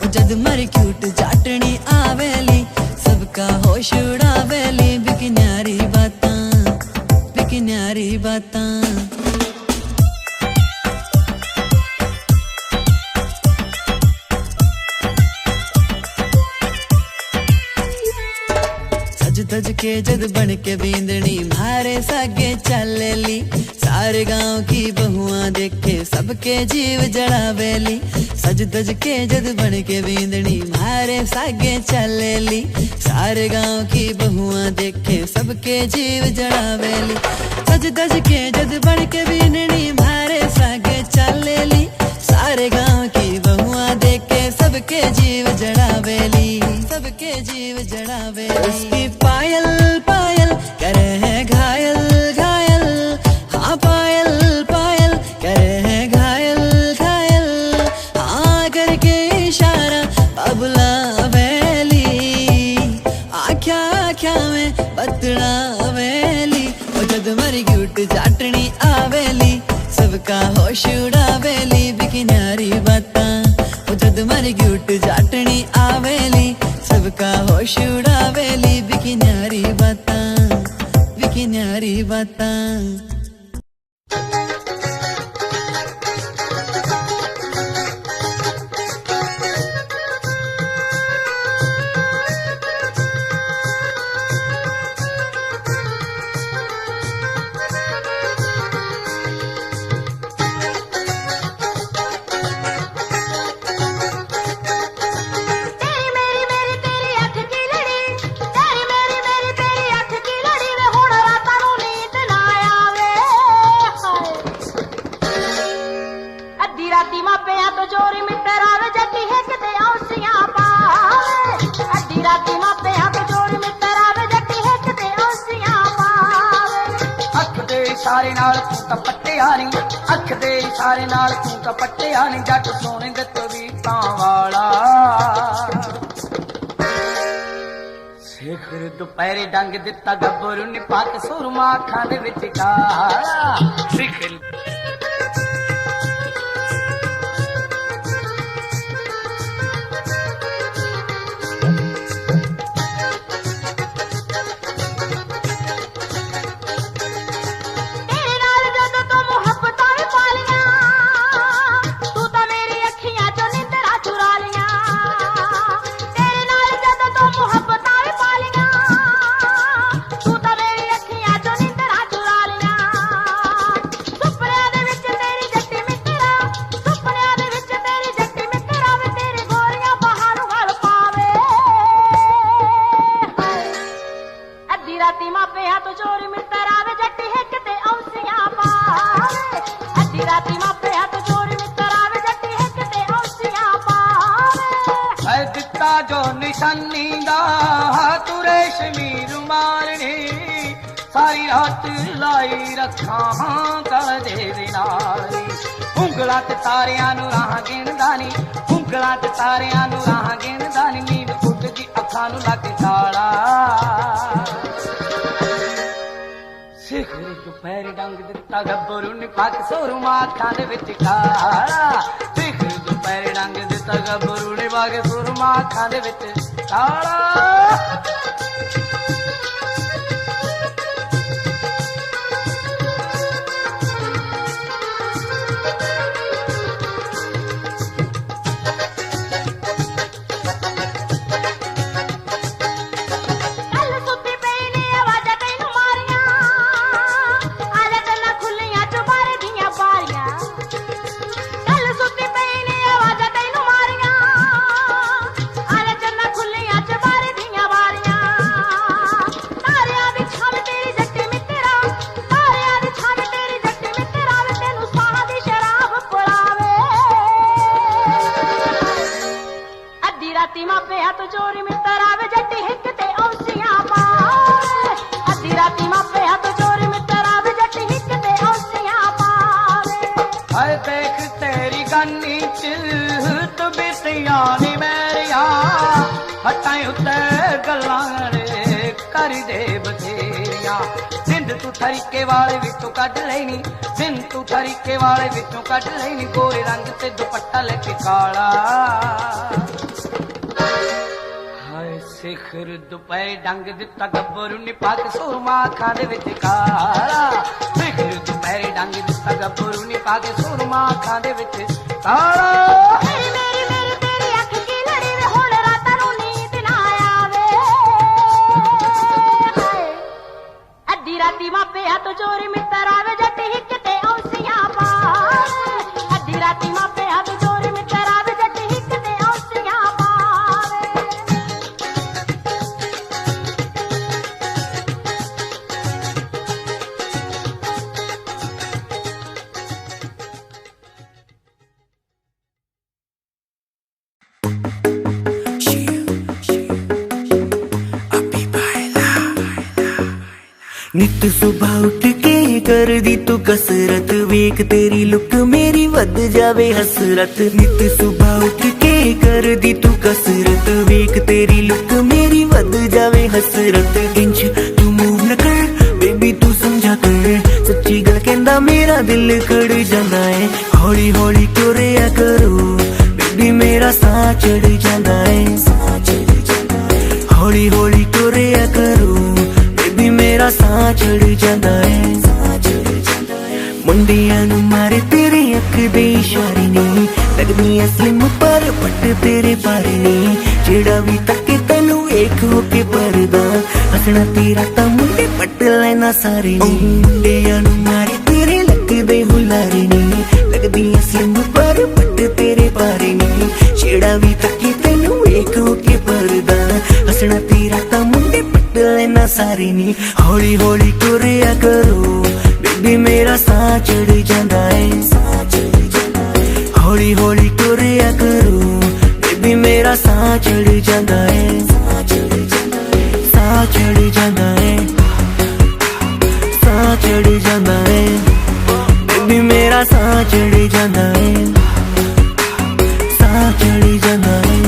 जद मर क्यूट चाटनी आवेली, सबका होश उड़ावेली बिकी न्यारी बातां, बिकी न्यारी बातां। तज के जद बन के बींदनी मारे सागे चलेली। सारे गांव की बहुआं देखे सबके जीव जड़ावेली। सज तज के जद बन के बींदनी मारे सागे चलेली। सारे गांव की बहुआं देखे सबके जीव जड़ावेली। सज तज के जद बन के बींदनी मारे सागे चलेली। सारे गांव की बहुआं देखे सबके जीव जड़ावेली, सबके जीव जड़ावेली। उसकी पायल पायल करे है घायल घायल, हाँ पायल पायल करे है घायल घायल। हाँ करके इशारा बाबुला वेली, आख्या आख्या में बतड़ा वेली। ओ जद मरी क्यूट चाटनी आवेली, सबका होश उड़ावेली बिकी न्यारी बातां। ओ जद मरी क्यूट चाटनी आवेली, सबका होश उड़ावेली बिकी न्यारी बातां, बिकी न्यारी बातां। इशारे नाल तू तां पट्टिया नी, अख दे इशारे नाल तू तां पट्टिया नी। जट सोने दे तवीतां वाला सिखर दुपहरे डंग दिता गब्बरू नी, पत सुरमा अखां दे विच काला। सिखर जो निशानी दा तू रेशमी रुमालनी, सारी रात लाई रखा कदे नाली। उंगलां ते तारियां नूं राह गिणदा नी, उंगलां ते तारियां नूं राह गिणदा नी। नींद उठदी अखां नूं लग ताला। सिखर दुपहर डंग दिता गब्बरू नी, पग सुरमा अखां दे विच काला। सिखर दुपहर डंग दिता गब्बरू नी, पग सुरमा अखां दे विच काला। खुलियां च बारे दियां ਗੱਲਾਂ ਰੇ ਕਰਦੇ ਬਥੇਰੀਆਂ ਬਿੰਦ ਤੂੰ ਤਰੀਕੇ ਵਾਲੇ ਵਿੱਚੋਂ ਕੱਢ ਲੈਣੀ ਬਿੰਦ ਤੂੰ ਤਰੀਕੇ ਵਾਲੇ ਵਿੱਚੋਂ ਕੱਢ ਲੈਣੀ ਗੋਰੇ ਰੰਗ ਤੇ ਦੁਪੱਟਾ ਲੈ ਕੇ ਕਾਲਾ ਹਾਏ ਸਿਖਰ ਦੁਪਹਿ ਡੰਗ ਦਿੱਤਾ ਗੱਭਰੂ ਨੇ ਪਾ ਕੇ ਸੁਰਮਾ ਅੱਖਾਂ ਦੇ ਵਿੱਚ ਕਾਲਾ ਸਿਖਰ ਦੁਪਹਿ ਡੰਗ ਦਿੱਤਾ ਗੱਭਰੂ ਨੇ ਪਾ ਕੇ ਸੁਰਮਾ ਅੱਖਾਂ ਦੇ ਵਿੱਚ ਕਾਲਾ राती मापिया तो चोरी मित्र आवे जटी हिक ते औसियां पावे अद्धी राती मापिया तो चोरी मित्र आवे जटी हिक ते औसियां पावे नित सुबह उठ के कर दी तू कसरत वेख तेरी लुक मेरी वध जावे हसरत नित सुबह उठ के कर दी तू कसरत वेख तेरी लुक मेरी वध जावे हसरत इंच तू मूव न कर बेबी तू समझा कर सच्ची गल कहंदा मेरा दिल कड़ जांदा है हौली हौली तुरिया करो बेबी मेरा साह चढ़ जांदा है हौली हौली तुरिया करो मेरा साह चढ़ जाता है मुंडियां नू मारे तेरे अख दे इशारे नहीं लगदी स्लिम पर पट तेरे बारे नहीं जेड़ा भी तके तेनू एक होके परदा हसना तेरा ता मुंडे पट लेना सारे नहीं मुंडियां नू मारे तेरे लगदे हुलारे नहीं लगदी स्लिम पर पट तेरे बारे नहीं जेड़ा भी तके तेनू एक होके परदा हसना तेरा ता मुंडे लेना सारी नी हौली हौली तुरिया करो बेबी मेरा साह चढ़ जाता है हौली हौली तुरिया करो बेबी मेरा साह चढ़ जाता है साह चढ़ जाता है साह चढ़ जाता है बेबी मेरा साह चढ़ जाता है साह चढ़ जाता है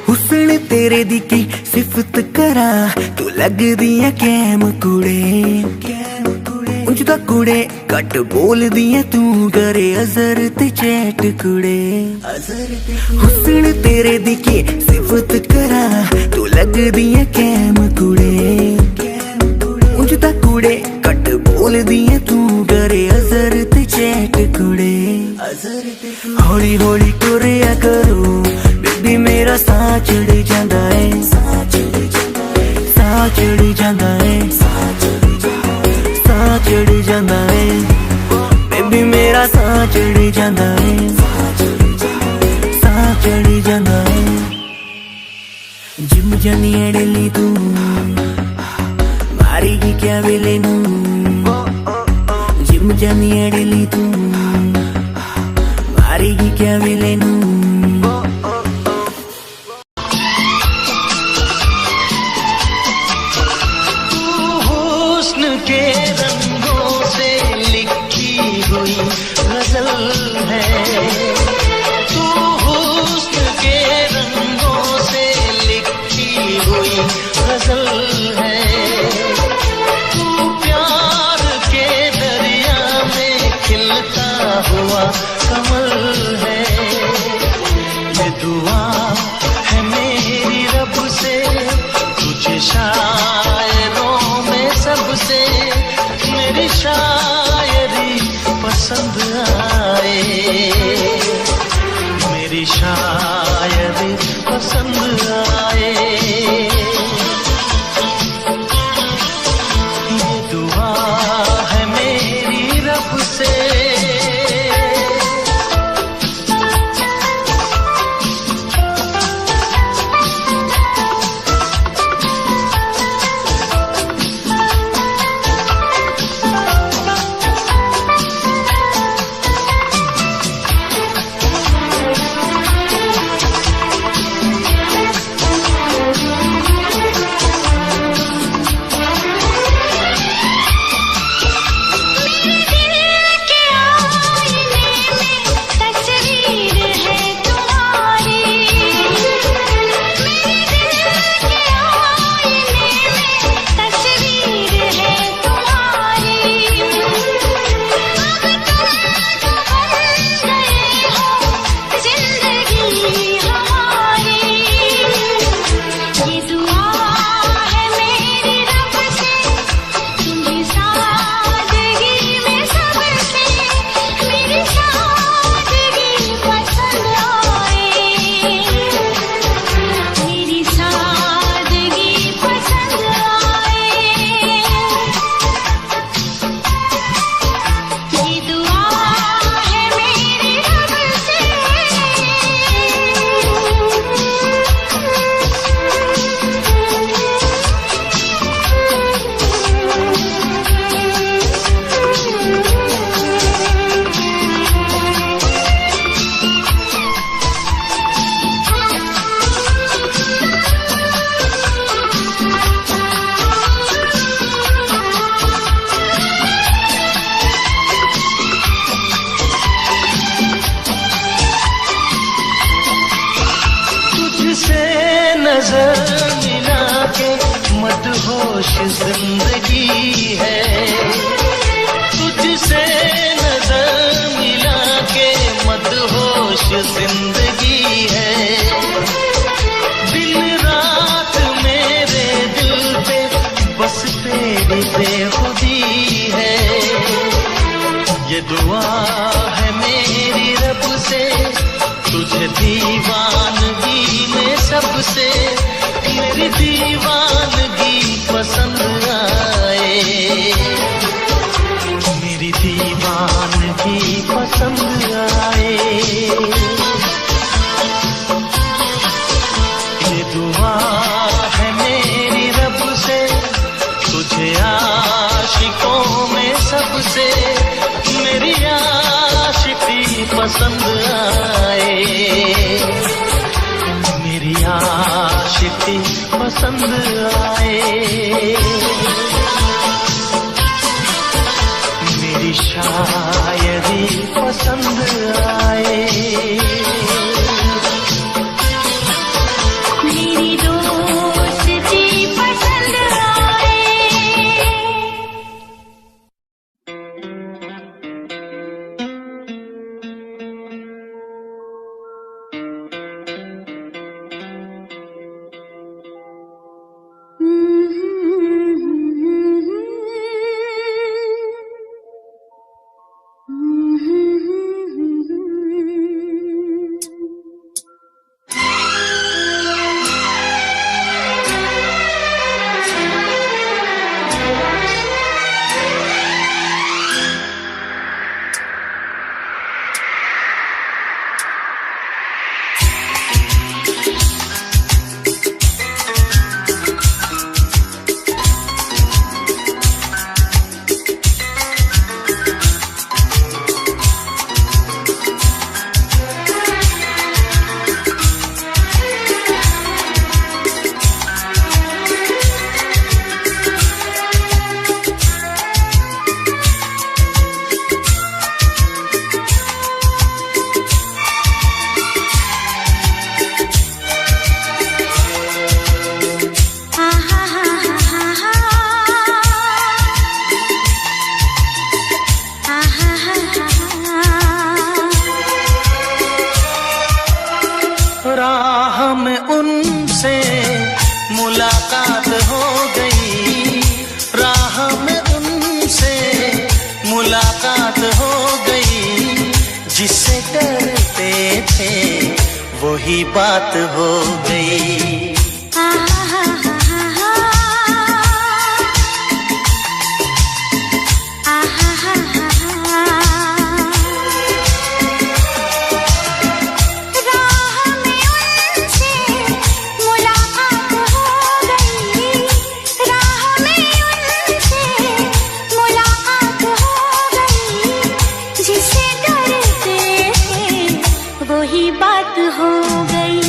हुस्न तेरे दी की सिफत करा तू लगदी है कैम कुड़े उंज दा कुड़े कट बोलदी है तू करे अजर ते चैट कुड़े हुस्न तेरे दी की सिफत करा तू लगदी है कैम कुड़े उंज दा कुड़े कट बोलदी है तू करे अजर ते चैट कुड़े हौली हौली तुरिया करो बेबी मेरा साह चढ़ जाता है साह चढ़ जाता है साह चढ़ जाता है बेबी मेरा साह चढ़ जाता है साह चढ़ जाता है जिम जानी अड़ली तू मारेगी क्या वेले नू जिम जानी अड़ली तू मारेगी क्या वेले नू के रंगों से लिखी हुई गजल है तू हुस्न के रंगों से लिखी हुई गजल है तू प्यार के दरिया में खिलता हुआ कमल है ये दुआ है मेरी रब से तुझे शायरों में सबसे मेरी शायरी पसंद आए मेरी शायरी पसंद आए ये दुआ है मेरी रब से नजर मिला के मदहोश जिंदगी है, तुझसे नजर मिला के मदहोश जिंदगी है। दिन रात मेरे दिल पे बस तेरी बेखुदी है। ये दुआ है मेरी रब से, तुझे दीवानगी में सबसे मेरी दीवानगी पसंद आए, मेरी दीवानगी पसंद आए। ये दुआ है मेरी रब से, तुझे आशिकों में सबसे मेरी आशिकी पसंद आए, मेरी आशिकी पसंद आए, मेरी शायरी पसंद आए। मेरी दोस्ती पसंद आए। राह में उनसे मुलाकात हो गई, राह में उनसे मुलाकात हो गई। जिससे डरते थे वही बात हो गई। वही बात हो गई।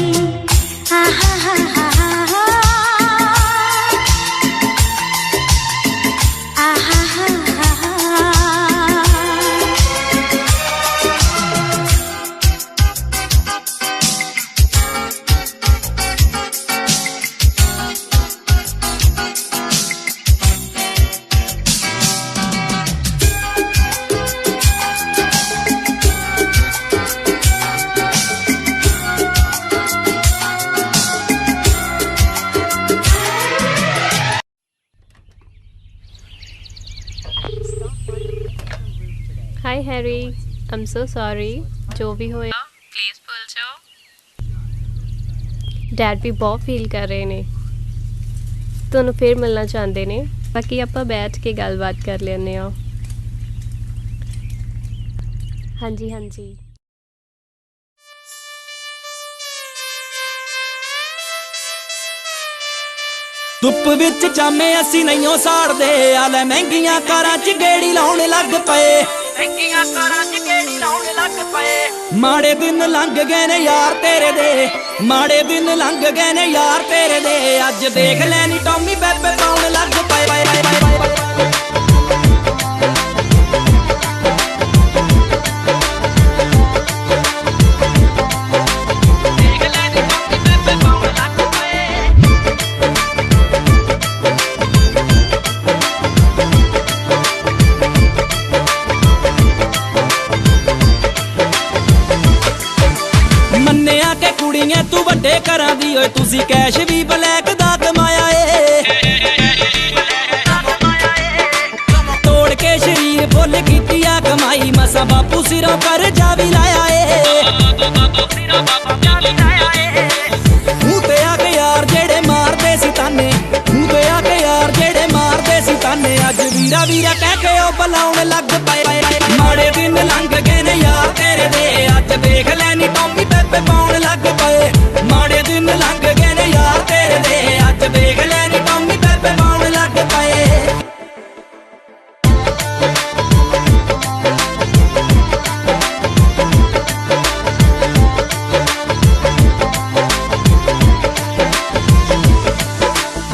Hi Harry, I am so sorry. जो भी होया प्लीज़ भूल जाओ। डैड भी बहुत फील कर रहे ने, ਤੁਹਾਨੂੰ ਫਿਰ ਮਿਲਣਾ ਚਾਹੁੰਦੇ ਨੇ। ਬਾਕੀ ਆਪਾਂ ਬੈਠ ਕੇ ਗੱਲਬਾਤ ਕਰ ਲੈਂਦੇ ਹਾਂ। ਹਾਂਜੀ ਹਾਂਜੀ। ਧੁੱਪ ਵਿੱਚ ਜਾਮੇ ਅਸੀਂ ਨਹੀਂਓ ਸਾੜਦੇ, ਆ ਲੈ ਮਹਿੰਗੀਆਂ ਕਾਰਾਂ 'ਚ ਗੇੜੀ ਲਾਉਣ ਲੱਗ ਪਏ, ਮਹਿੰਗੀਆਂ ਕਾਰਾਂ 'ਚ ਗੇੜੀ ਲਾਉਣ ਲੱਗ ਪਏ। ਮਾੜੇ ਦਿਨ ਲੰਘ ਗਏ ਨੇ ਯਾਰ ਤੇਰੇ ਦੇ, ਮਾੜੇ ਦਿਨ ਲੰਘ ਗਏ ਨੇ ਯਾਰ ਤੇਰੇ ਦੇ। ਅੱਜ ਦੇਖ ਲੈ ਨੀ ਟੌਮੀ ਬੇਬੇ ਪਾਉਣ ਲੱਗ ਪਏ। ਦੇਖ ਲੈ ਨੀ ਟੌਮੀ ਬੇਬੇ ਪਾਉਣ ਲੱਗ ਪਏ। ब्लैक दा कमाया तोड़ के शरीर फुल कीतिया कमाई मसा बापू सिरों कर जा भी लाया मूंह ते आके यार जेड़े मारदे सी ताने मूंह ते आके यार जेड़े मारदे सी ताने अज वीरा वीरा कह के ओ बुलाउण लग पए माड़े दिन लंघ गए ने यार तेरे दे अज देख लैनी टॉमी पेपे पाउण लग पए माड़े दिन लंघ गए ने यार तेरे दे अज देख लैनी टॉमी पेपे पाउण लग पए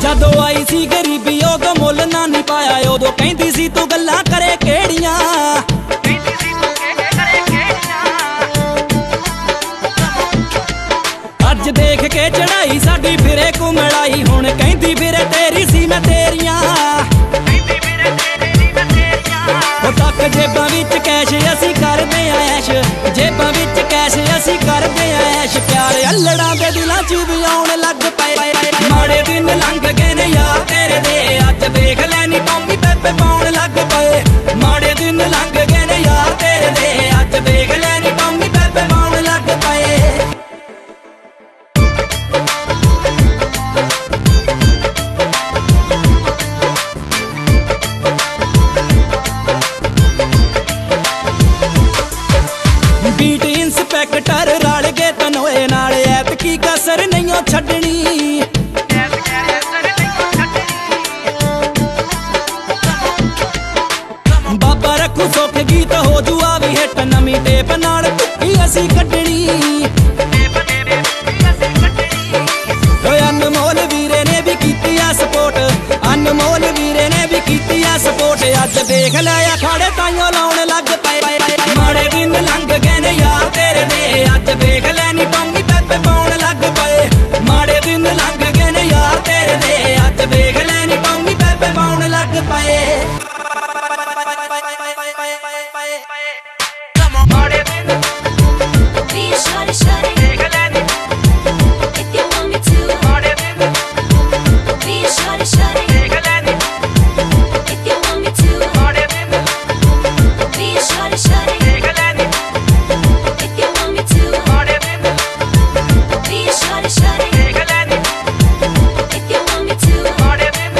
जदों आई सी गरीबी उदों मुल ना नहीं पाया उदों कहंदी सी तू गल्लां करे केड़ियां अज देख के चढ़ाई साडी फिरे घुमड़ाई हुण कहंदी फिरे तेरी सी मैं तेरियां तक जेबां विच कैश असी करदे ऐश जेबां विच कैश असी करदे ऐश प्यार अल्लड़ां दे दिलां च भी आउण लग पए माड़े दिन लंघ गए ने यार तेरे दे अज देख लैनी टॉमी पेपे पाउण लग पए माड़े दिन लंघ गए ने यार तेरे दे अज देख लैनी टॉमी पेपे पाउण लग पए बीट इंस्पैक्टर रल गए तनोए नाल ऐतकी कसर नहीं छड्डनी बाबा रखू सुख गीत हो जुआ भी हिट नवी टेप नाल टुक्की असी कड्डनी अनमोल वीरे ने भी कीती आ सपोर्ट अनमोल वीरे ने भी कीती आ सपोर्ट अज देख लिया खाड़े ताइयों लाउण लग पए माड़े दिन लंघ गए ने यार तेरे दे अज देख लैनी टॉमी पेपे पाउण लग पए माड़े दिन लंघ गए ने यार तेरे दे अज देख लैनी टॉमी पेपे पाउण लग पए माड़े दिन Be shawty, shawty. देख लैनी If you want me to. माड़े दिन Be shawty, shawty. देख लैनी If you want me to. माड़े दिन Be shawty, shawty. देख लैनी If you want me to. माड़े दिन Be shawty, shawty. देख लैनी If you want me to. माड़े दिन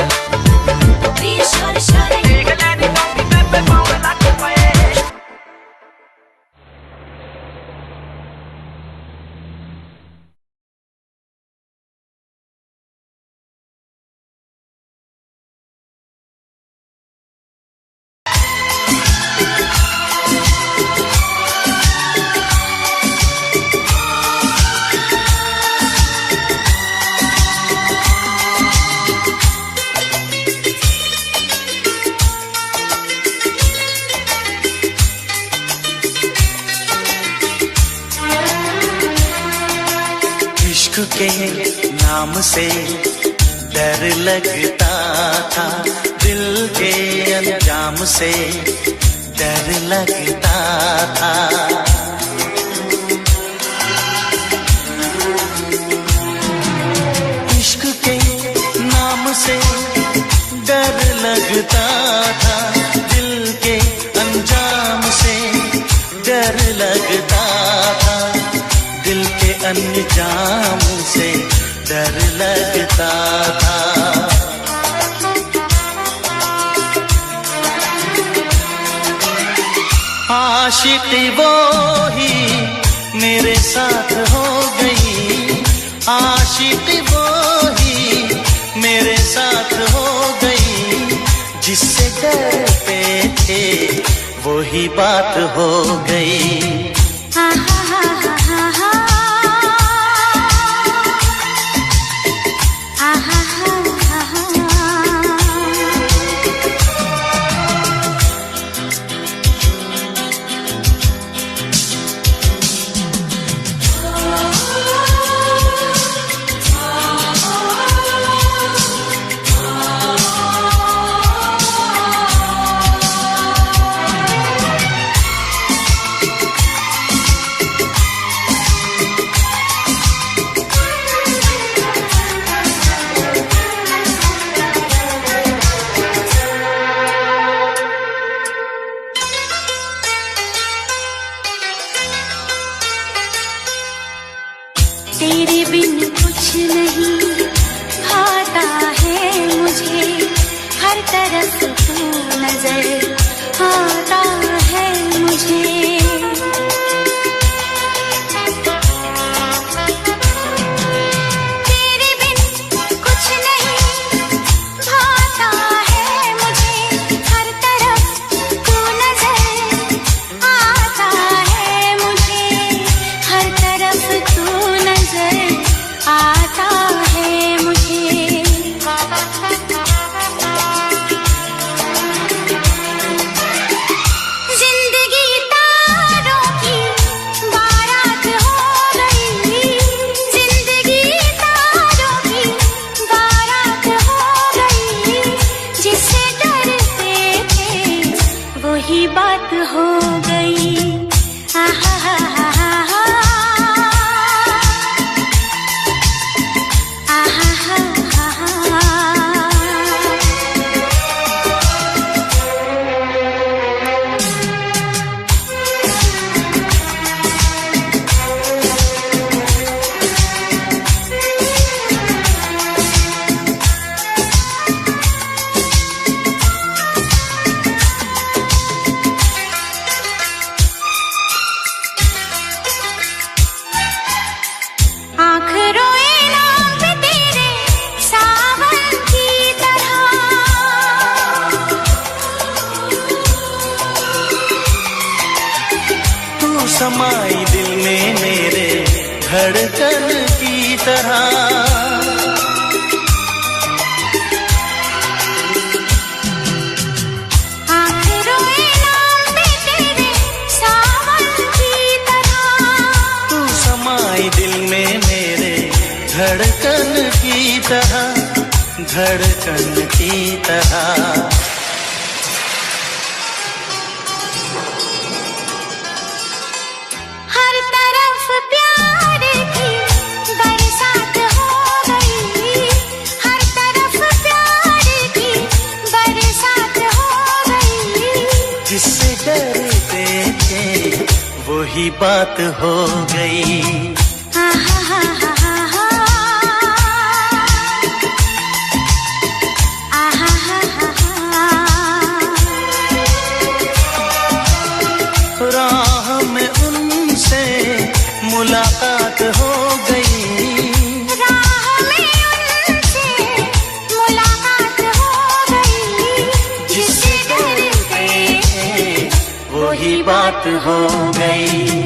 Be shawty, shawty. देख लैनी टॉमी पेपे पाउण लग पए इश्क के नाम से डर लगता था दिल के अंजाम से डर लगता था इश्क के नाम से डर लगता था दिल के अंजाम से डर लगता था दिल के अंजाम से डर लगता था आशिक वो ही मेरे साथ हो गई आशिक वो ही मेरे साथ हो गई जिससे डरते थे वही बात हो गई Ha ha ha ha ha ha. Ha ha ha ha ha. तरफ तू नजर आता है मुझे। तेरे बिन कुछ नहीं भाता है मुझे, हर तरफ तू नजर आता है मुझे, हर तरफ तू नजर आता है मुझे। जिंदगी तारों की बारात हो गई, जिंदगी तारों की बारात हो गई, जिससे डरते थे वही बात हो गई। आहा हा हा हा हा, आहा हा हा हा। आँख रोए नाम तेरे सावन की तरह, तू समाई दिल में मेरे धड़कन की तरह। आँख रोए नाम तेरे सावन की तरह, तू समाई दिल में मेरे धड़कन की तरह, धड़कन की तरह। हर तरफ प्यार की बरसात हो गई, हर तरफ प्यार की बरसात हो गई, जिससे डरते थे वही बात हो गई। आहा हा हा हा हा, आहा हा हा हा। राह में उनसे मुलाकात हो गई, राह में उनसे मुलाकात हो गई, जिससे डरते थे वही बात हो गई।